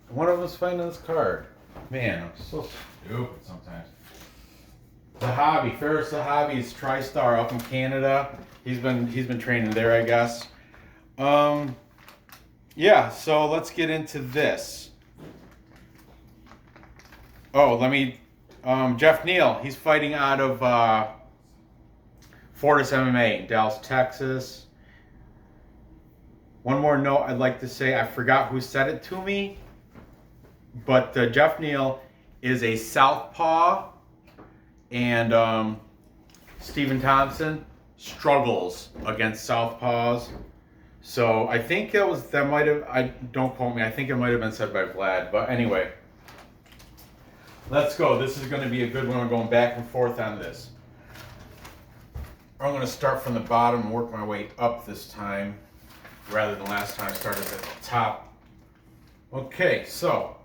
One of them's fighting this card. Man, I'm so stupid sometimes. The Hobby, Ferris the Hobby is TriStar up in Canada. He's been training there, I guess. Yeah, so let's get into this. Oh, Geoff Neal, he's fighting out of Fortis MMA in Dallas, Texas. One more note I'd like to say, I forgot who said it to me, but Geoff Neal is a southpaw, and Stephen Thompson struggles against southpaws. So I think don't quote me, I think it might have been said by Vlad, but anyway. Let's go. This is going to be a good one. I'm going back and forth on this. I'm going to start from the bottom and work my way up this time, rather than last time I started at the top. Okay, so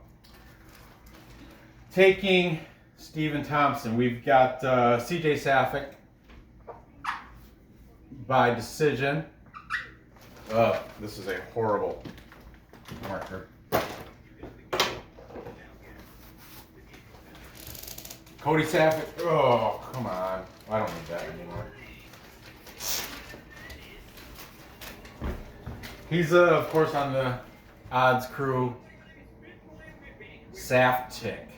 taking Stephen Thompson, we've got CJ Safic by decision. This is a horrible marker. Cody Safic, oh, come on. I don't need that anymore. He's, of course, on the odds crew. Saftic.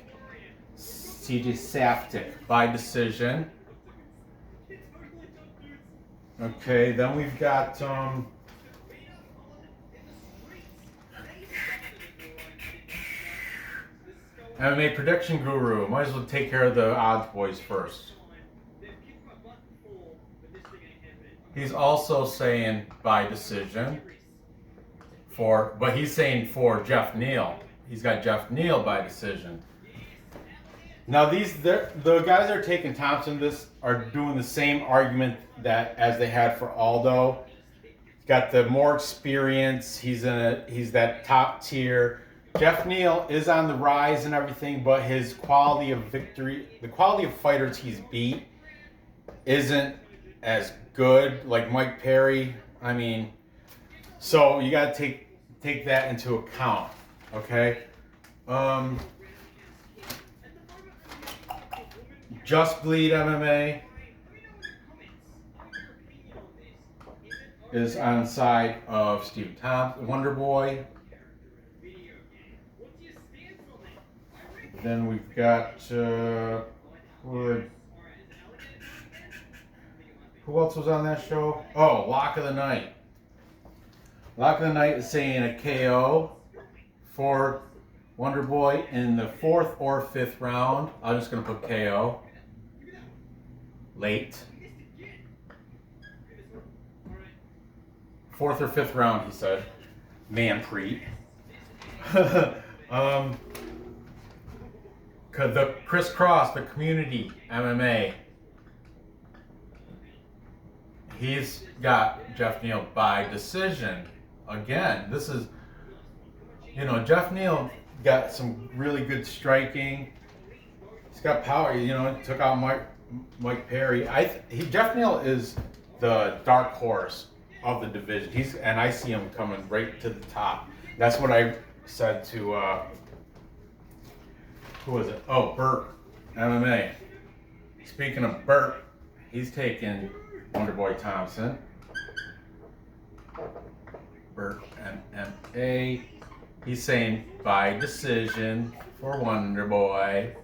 CJ Saftic by decision. Okay, then we've got, MMA Prediction Guru. Might as well take care of the odds boys first. He's also saying by decision but he's saying for Geoff Neal. He's got Geoff Neal by decision. Now the guys that are taking Thompson are doing the same argument as they had for Aldo. He's got the more experience. He's that top tier. Geoff Neal is on the rise and everything, but his quality of victory, the quality of fighters he's beat, isn't as good. Like Mike Perry, I mean, so you got to take that into account, okay? Just Bleed MMA is on the side of Steve Thompson, Wonder Boy. Then we've got who else was on that show? Oh, Lock of the Night. Lock of the Night is saying a KO for Wonder Boy in the 4th or 5th round. I'm just going to put KO. Late. 4th or 5th round, he said. Manpreet. The Chris Cross, the Community MMA. He's got Geoff Neal by decision. Again, this is, Geoff Neal got some really good striking. He's got power. He took out Mike Perry. Geoff Neal is the dark horse of the division. I see him coming right to the top. That's what I said to who was it? Oh, Burke MMA. Speaking of Burke, he's taking Wonderboy Thompson. Burke MMA. He's saying by decision for Wonderboy.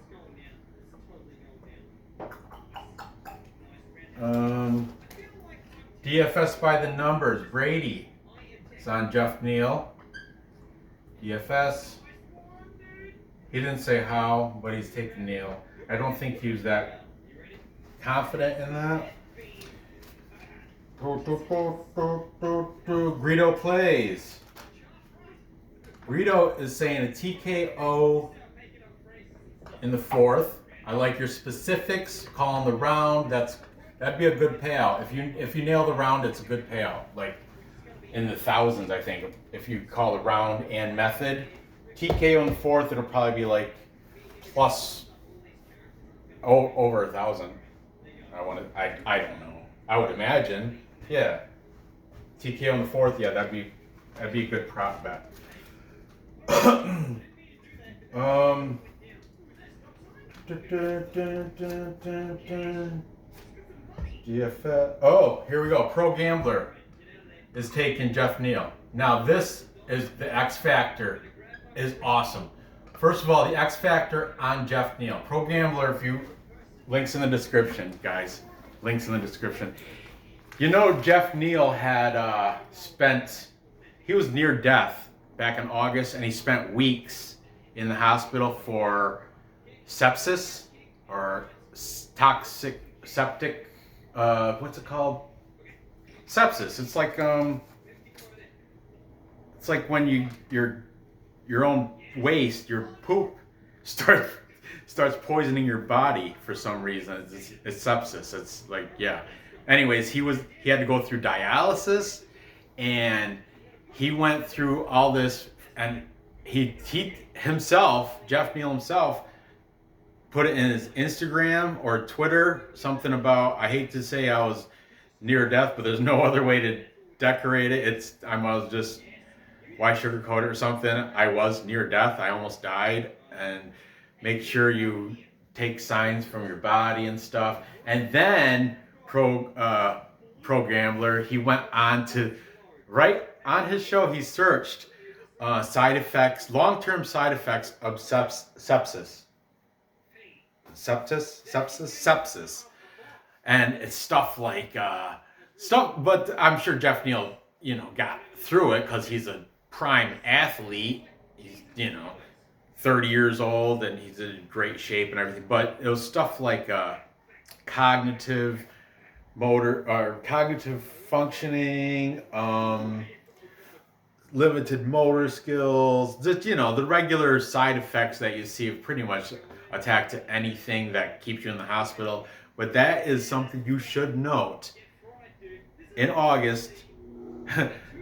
DFS by the numbers. Brady. It's on Geoff Neal. DFS. He didn't say how, but he's taking Neal. I don't think he was that confident in that. Greedo plays. Greedo is saying a TKO in the fourth. I like your specifics. Calling the round. That'd be a good payout. If you nail the round, it's a good payout. Like in the thousands, I think. If you call the round and method, TKO in the fourth, it'll probably be like plus over 1,000. I don't know. I would imagine. Yeah. TKO in the fourth, yeah, that'd be a good prop bet. DFS. Oh, here we go. Pro Gambler is taking Geoff Neal. Now this is the X Factor is awesome. First of all, the X Factor on Geoff Neal. Pro Gambler, links in the description, guys. Links in the description. You know, Geoff Neal had he was near death back in August, and he spent weeks in the hospital for sepsis or septic, what's it called? Sepsis. It's like when your own waste, your poop starts poisoning your body for some reason. It's sepsis. It's like, yeah. Anyways, he had to go through dialysis, and he went through all this, and he himself, Geoff Neal himself, put it in his Instagram or Twitter, something about, I hate to say I was near death, but there's no other way to decorate it. Why sugarcoat it or something? I was near death. I almost died. And make sure you take signs from your body and stuff. And then Pro Gambler, he went on to, right on his show, he searched long-term side effects of sepsis. Sepsis. And it's stuff like, but I'm sure Geoff Neal, got through it because he's a prime athlete. He's, 30 years old, and he's in great shape and everything. But it was stuff like cognitive functioning, limited motor skills, just, the regular side effects that you see pretty much attack to anything that keeps you in the hospital. But that is something you should note. In August,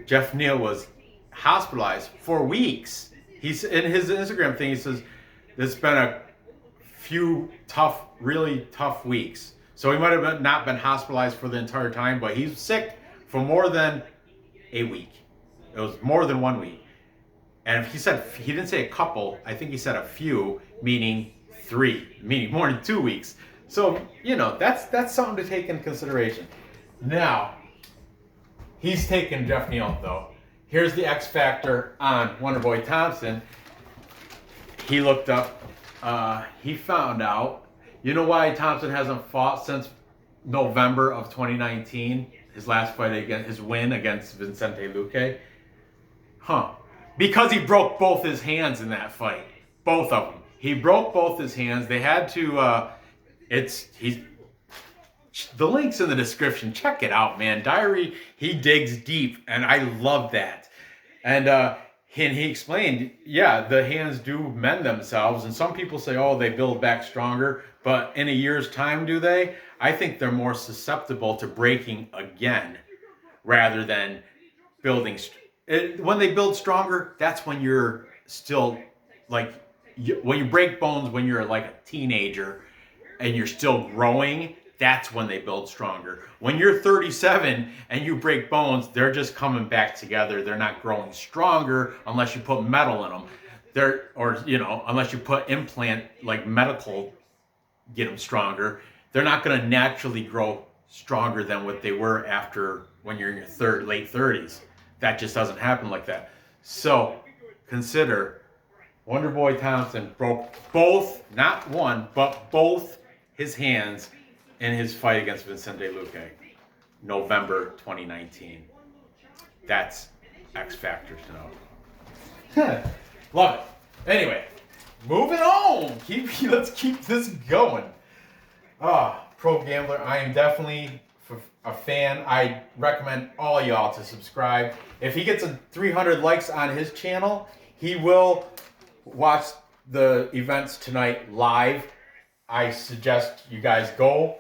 Geoff Neal was hospitalized for weeks. He's in his Instagram thing. He says there's been a few really tough weeks. So he might have not been hospitalized for the entire time, but he's sick for more than a week. It was more than 1 week. And he didn't say a couple. I think he said a few, meaning 3, meaning more than 2 weeks. So that's something to take into consideration. Now, he's taken Geoff Neal though. Here's the X Factor on Wonderboy Thompson. He looked up, he found out, you know why Thompson hasn't fought since November of 2019? His last fight his win against Vicente Luque? Because he broke both his hands in that fight. Both of them. He broke both his hands. They had to, the link's in the description. Check it out, man. Diary, he digs deep, and I love that. And he explained, yeah, the hands do mend themselves, and some people say, oh, they build back stronger, but in a year's time, do they? I think they're more susceptible to breaking again, rather than building. When they build stronger, that's when you're still, when you break bones when you're like a teenager, and you're still growing. That's when they build stronger. When you're 37 and you break bones, they're just coming back together. They're not growing stronger unless you put metal in them. Unless you put implant, like medical, get them stronger. They're not going to naturally grow stronger than what they were when you're in your late 30s. That just doesn't happen like that. So consider Wonderboy Thompson broke both, not one, but both his hands in his fight against Vicente Luque, November 2019. That's X Factor to know. Love it. Anyway, moving on. Let's keep this going. Pro Gambler, I am definitely a fan. I recommend all y'all to subscribe. If he gets 300 likes on his channel, he will watch the events tonight live. I suggest you guys go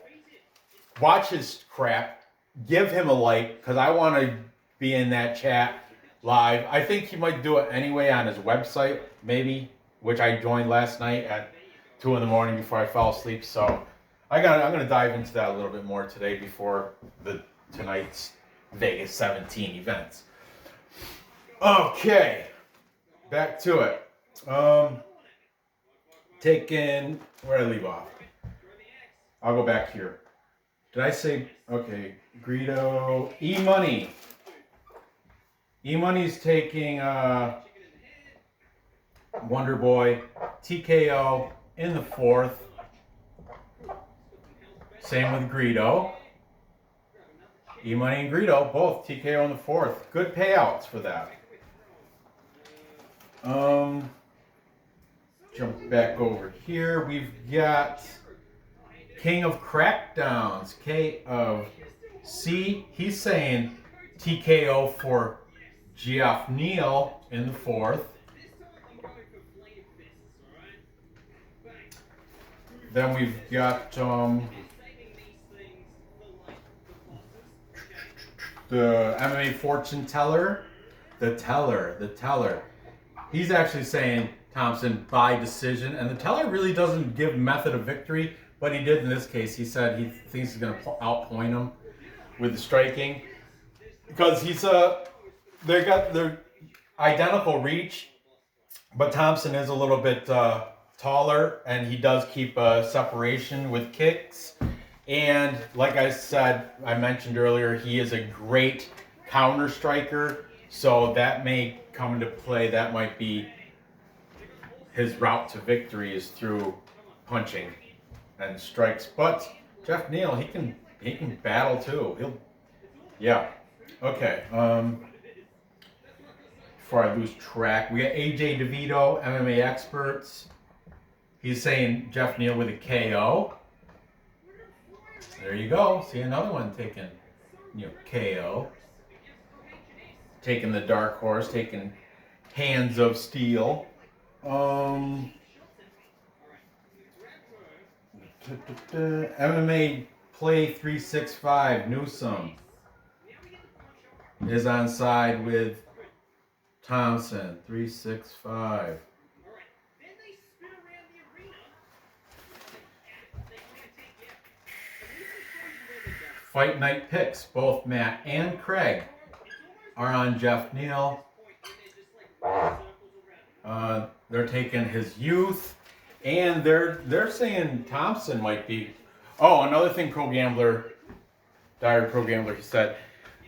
watch his crap. Give him a like, because I want to be in that chat live. I think he might do it anyway on his website, maybe, which I joined last night at 2 in the morning before I fell asleep. So I'm gonna dive into that a little bit more today before tonight's Vegas 17 events. Okay, back to it. Taking where did I leave off? I'll go back here. Did I say okay? Greedo, E-Money. E-Money's taking Wonder Boy, TKO in the 4th. Same with Greedo. E-Money and Greedo, both TKO in the 4th. Good payouts for that. Jump back over here. We've got King of Crackdowns, KOC. He's saying TKO for Geoff Neal in the 4th. Then we've got the MMA fortune teller, the teller. He's actually saying Thompson by decision, and the teller really doesn't give method of victory, but he did in this case. He said he thinks he's going to outpoint him with the striking because they got their identical reach, but Thompson is a little bit taller, and he does keep a separation with kicks. And like I mentioned earlier, he is a great counter striker, so that may come into play. That might be his route to victory is through punching and strikes. But Geoff Neal, he can battle too. Okay. Before I lose track, we got AJ DeVito, MMA experts. He's saying Geoff Neal with a KO. There you go. See another one taking, KO. Taking the dark horse, taking Hands of Steel. MMA Play 365 Newsome is on side with Thompson 365. Fight night picks, both Matt and Craig are on Geoff Neal. They're taking his youth, and they're saying Thompson might be. Oh, another thing, Diary Pro Gambler, he said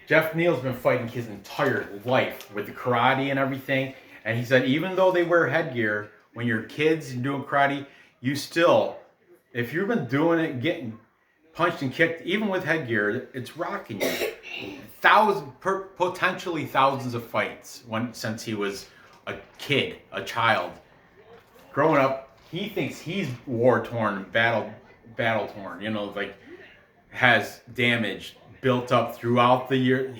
Geoff Neal's been fighting his entire life with the karate and everything, and he said even though they wear headgear, when you're kids and doing karate, you still, if you've been doing it, getting punched and kicked, even with headgear, it's rocking you. Potentially thousands of fights since he was a kid, a child. Growing up, he thinks he's war-torn, battle-torn, has damage built up throughout the year.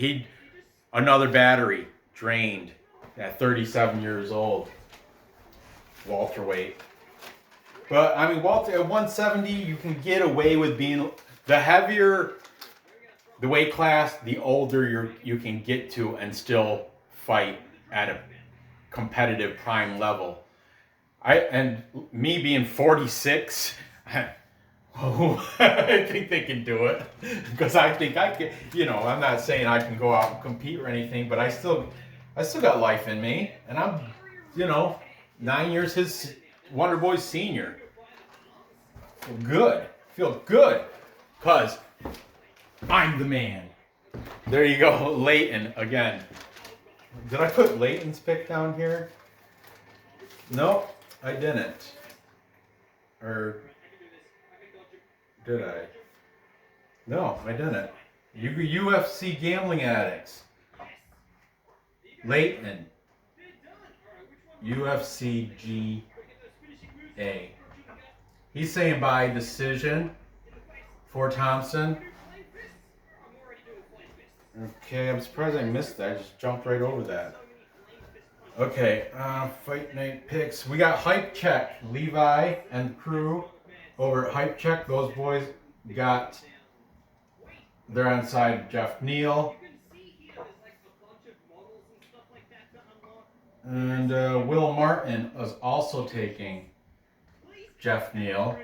Another battery drained at 37 years old. Welterweight. But, Walter, at 170, you can get away with being... The heavier the weight class, the older you can get to and still fight at a competitive prime level. And me being 46, I think they can do it. Because I think I can, I'm not saying I can go out and compete or anything, but I still got life in me. And I'm, 9 years his Wonder Boy senior. Feel good. Because I'm the man. There you go, Leighton again. Did I put Leighton's pick down here? Nope, I didn't. Or did I? No, I didn't. You UFC gambling addicts. Leighton. UFC GA. He's saying by decision for Thompson. Okay, I'm surprised I missed that. I just jumped right over that. Okay, fight night picks. We got Hype Check. Levi and crew over at Hype Check. Those boys got, they're on side Geoff Neal. And Will Martin is also taking Geoff Neal.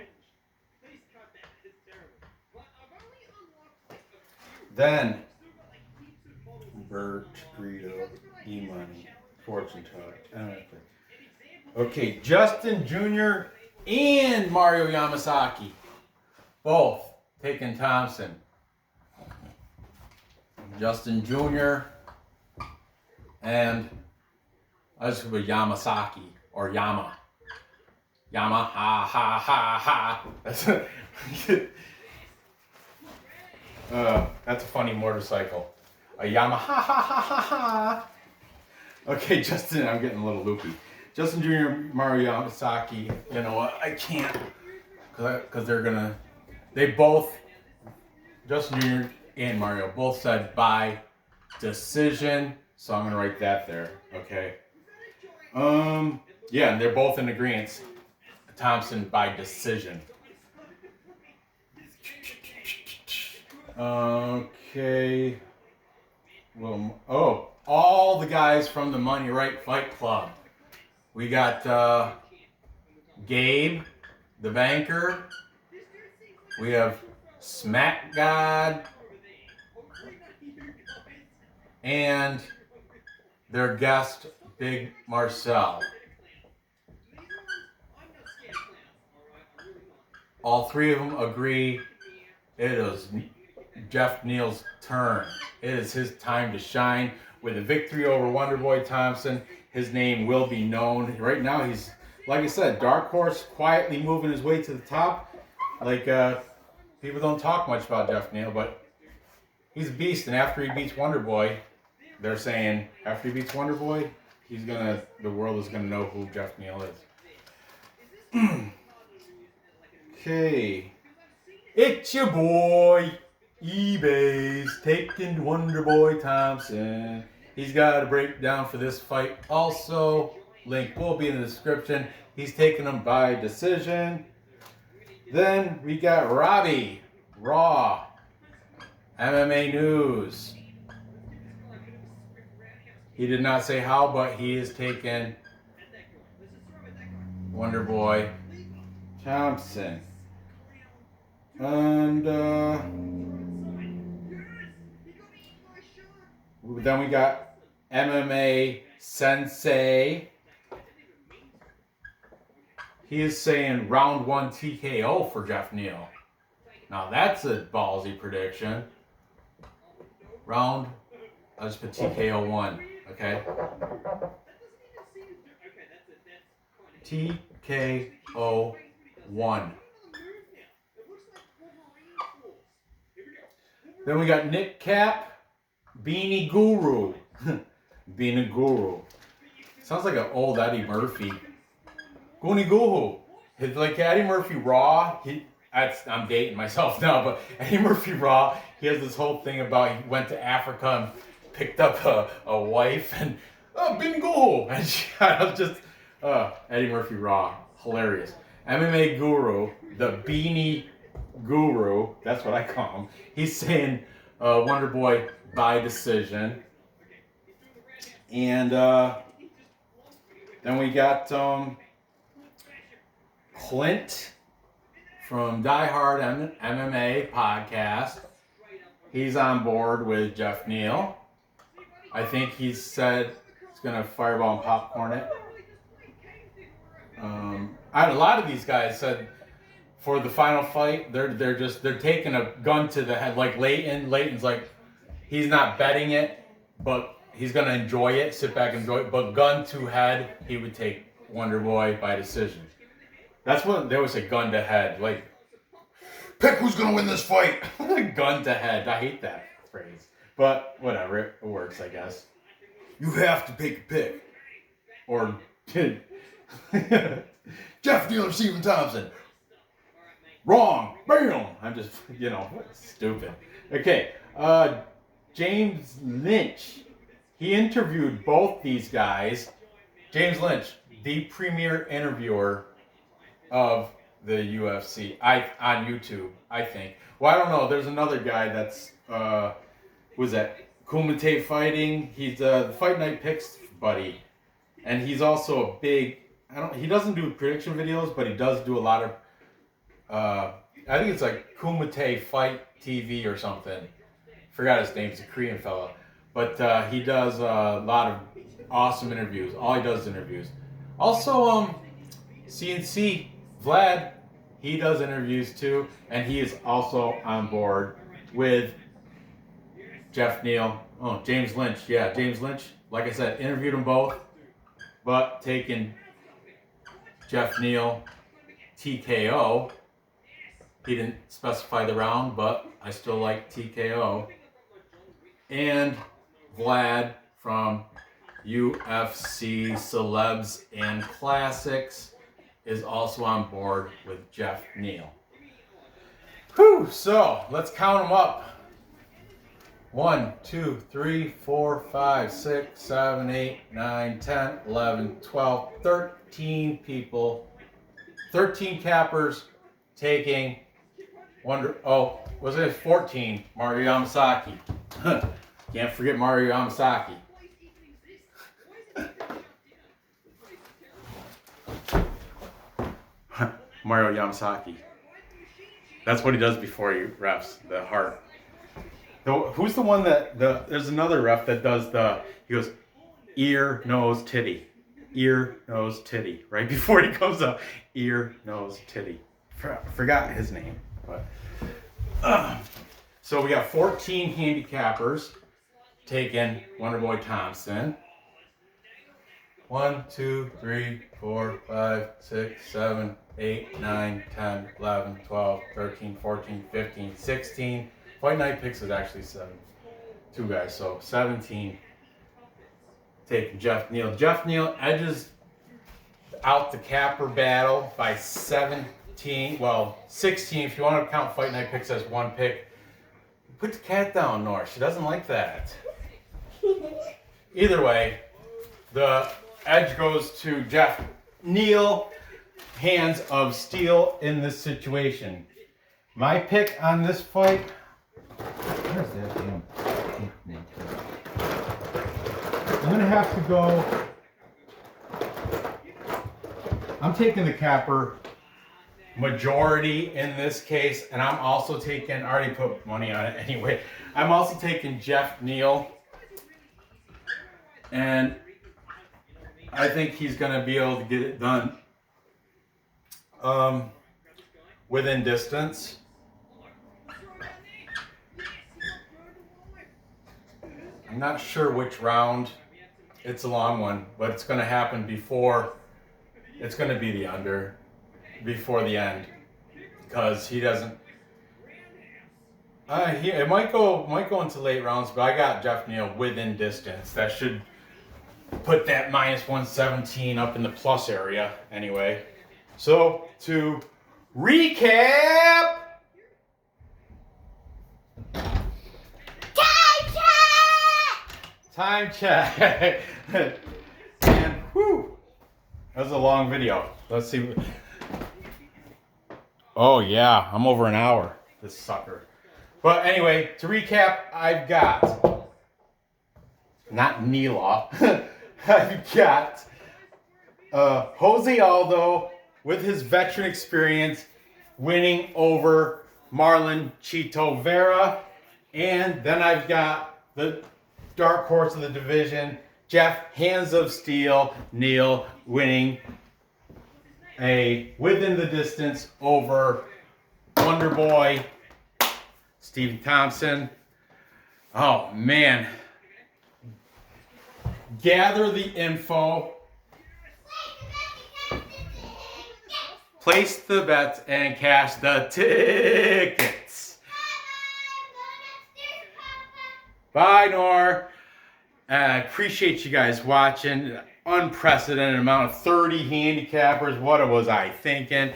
Then Bert, Greedo, E-Money, Fortune Talk. Okay, Justin Jr. and Mario Yamasaki. Both taking Thompson. Justin Jr. and I was with Yamasaki or Yama. Yama, ha, ha, ha, ha. That's a funny motorcycle. A Yama, ha, ha, ha, ha, ha. Okay, Justin, I'm getting a little loopy. Justin Jr., Mario Yamasaki, you know what, I can't, because they both, Justin Jr. and Mario, both said by decision, so I'm going to write that there, okay? Yeah, and they're both in agreement. Thompson by decision. Okay. Well, all the guys from the Money Right Fight Club. We got Gabe, the banker. We have Smack God. And their guest, Big Marcel. All three of them agree it is Geoff Neal's turn. It is his time to shine. With a victory over Wonderboy Thompson, his name will be known. Right now, he's, like I said, Dark Horse, quietly moving his way to the top. Like, people don't talk much about Geoff Neal, but he's a beast. And after he beats Wonderboy, they're saying, after he beats Wonderboy, the world is gonna know who Geoff Neal is. Okay, it's your boy, eBay's taking Wonderboy Thompson. He's got a breakdown for this fight also. Link will be in the description. He's taking him by decision. Then we got Robbie, Raw, MMA News. He did not say how, but he is taking Wonderboy Thompson. And then we got MMA Sensei. He is saying round 1 TKO for Geoff Neal. Now that's a ballsy prediction. I just put TKO 1, okay? TKO 1. Then we got Nick Cap, Beanie Guru. Beanie Guru. Sounds like an old Eddie Murphy. Goonie Guru. Like Eddie Murphy Raw, I'm dating myself now, but Eddie Murphy Raw, he has this whole thing about he went to Africa and picked up a wife and, Beanie Guru. And I was just, Eddie Murphy Raw. Hilarious. MMA Guru, the Beanie Guru, that's what I call him. He's saying Wonderboy by decision. And then we got Clint from Die Hard MMA podcast. He's on board with Geoff Neal. I think he said he's going to fireball and popcorn it. A lot of these guys said for the final fight, they're taking a gun to the head, like Leighton. Leighton's like, he's not betting it, but he's gonna enjoy it, sit back and enjoy it. But gun to head, he would take Wonderboy by decision. That's what they always say, gun to head. Like, Pick who's gonna win this fight. Gun to head. I hate that phrase. But whatever, it works, I guess. You have to take a pick. Or Geoff Neal or Stephen Thompson. Wrong. Bam. I'm just, stupid. Okay. James Lynch. He interviewed both these guys. James Lynch, the premier interviewer of the UFC on YouTube, I think. Well, I don't know. There's another guy that's who's that? Kumite Fighting. He's the Fight Night Picks buddy, and he's also a big. He doesn't do prediction videos, but he does do a lot of. I think it's like Kumite Fight TV or something. Forgot his name. He's a Korean fella, but he does a lot of awesome interviews. All he does is interviews. Also, CNC Vlad, he does interviews too, and he is also on board with Geoff Neal. Oh, James Lynch. Yeah, James Lynch. Like I said, interviewed them both, but taking Geoff Neal TKO. He didn't specify the round, but I still like TKO. And Vlad from UFC Celebs and Classics is also on board with Geoff Neal. Whew, so let's count them up. 1, 2, 3, 4, 5, 6, 7, 8, 9, 10, 11, 12, 13 people. 13 cappers taking was it 14? Mario Yamasaki. Can't forget Mario Yamasaki. Mario Yamasaki. That's what he does before he refs, the heart. Who's the one there's another ref that does he goes, ear, nose, titty. Ear, nose, titty. Right before he comes up, ear, nose, titty. Forgot his name. But so we got 14 handicappers taking Wonderboy Thompson. 1, 2, 3, 4, 5, 6, 7, 8, 9, 10, 11, 12, 13, 14, 15, 16. Fight Night Picks is actually 2 guys, so 17 taking Geoff Neal. Geoff Neal edges out the capper battle by 16 if you want to count Fight Night Picks as 1 pick. Put the cat down, Nora. She doesn't like that. Either way, the edge goes to Geoff Neal. Hands of steel in this situation. My pick on this fight. Where's that damn? I'm gonna have to go. I'm taking the capper majority in this case, and I'm also taking. I already put money on it anyway. I'm also taking Geoff Neal, and I think he's gonna be able to get it done. Within distance. I'm not sure which round. It's a long one, but it's going to happen before. It's going to be the under before the end, because he doesn't. It might go into late rounds, but I got Geoff Neal within distance. That should put that -117 up in the plus area anyway. So, to recap... Time check! And, whew, that was a long video. Let's see. Oh, yeah, I'm over an hour, this sucker. But anyway, to recap, I've got... Not Neal. I've got Jose Aldo, with his veteran experience, winning over Marlon Chito Vera. And then I've got the dark horse of the division, Geoff Hands of Steel Neal, winning a within the distance over Wonderboy Stephen Thompson. Oh, man. Gather the info. place the bets, and cash the tickets. Bye, Nor. I appreciate you guys watching. Unprecedented amount of 30 handicappers. What was I thinking?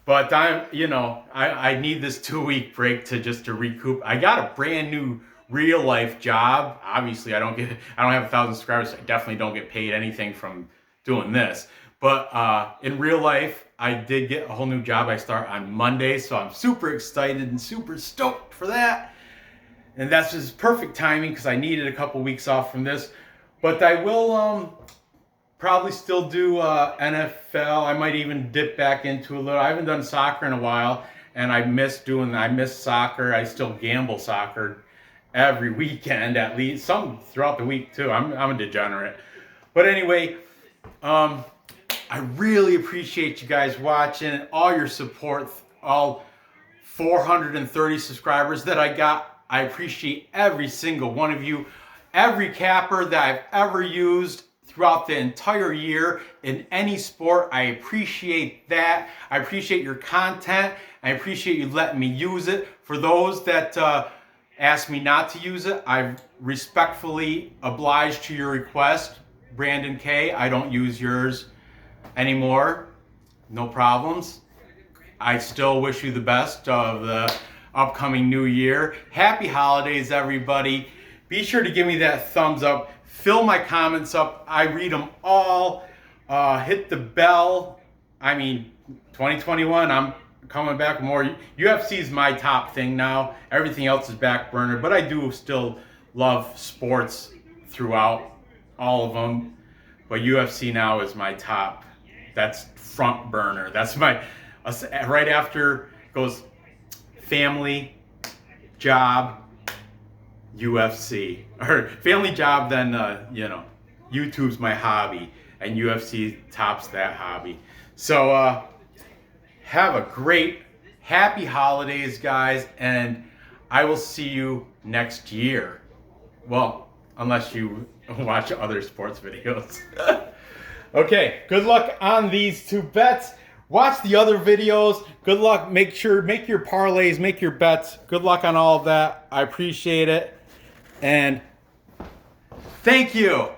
But I need this 2-week break to recoup. I got a brand new real life job. Obviously, I don't have 1,000 subscribers. So I definitely don't get paid anything from doing this. But in real life, I did get a whole new job. I start on Monday, so I'm super excited and super stoked for that. And that's just perfect timing because I needed a couple weeks off from this. But I will probably still do NFL. I might even dip back into a little. I haven't done soccer in a while, and I miss soccer. I still gamble soccer every weekend, at least some throughout the week too. I'm a degenerate. But anyway, I really appreciate you guys watching, all your support, all 430 subscribers that I got. I appreciate every single one of you. Every capper that I've ever used throughout the entire year in any sport, I appreciate that. I appreciate your content. I appreciate you letting me use it. For those that ask me not to use it, I respectfully oblige to your request. Brandon K, I don't use yours anymore. No problems. I still wish you the best of the upcoming new year. Happy holidays, everybody. Be sure to give me that thumbs up. Fill my comments up. I read them all. Hit the bell. 2021, I'm coming back more. UFC is my top thing now. Everything else is back burner, but I do still love sports throughout all of them. But UFC now is my top. That's front burner. That's my, right after goes family, job, UFC. Or family, job, then, YouTube's my hobby. And UFC tops that hobby. So, have a great, happy holidays, guys. And I will see you next year. Well, unless you watch other sports videos. Okay, good luck on these 2 bets. Watch the other videos. Good luck. Make your parlays, make your bets. Good luck on all of that. I appreciate it. And thank you.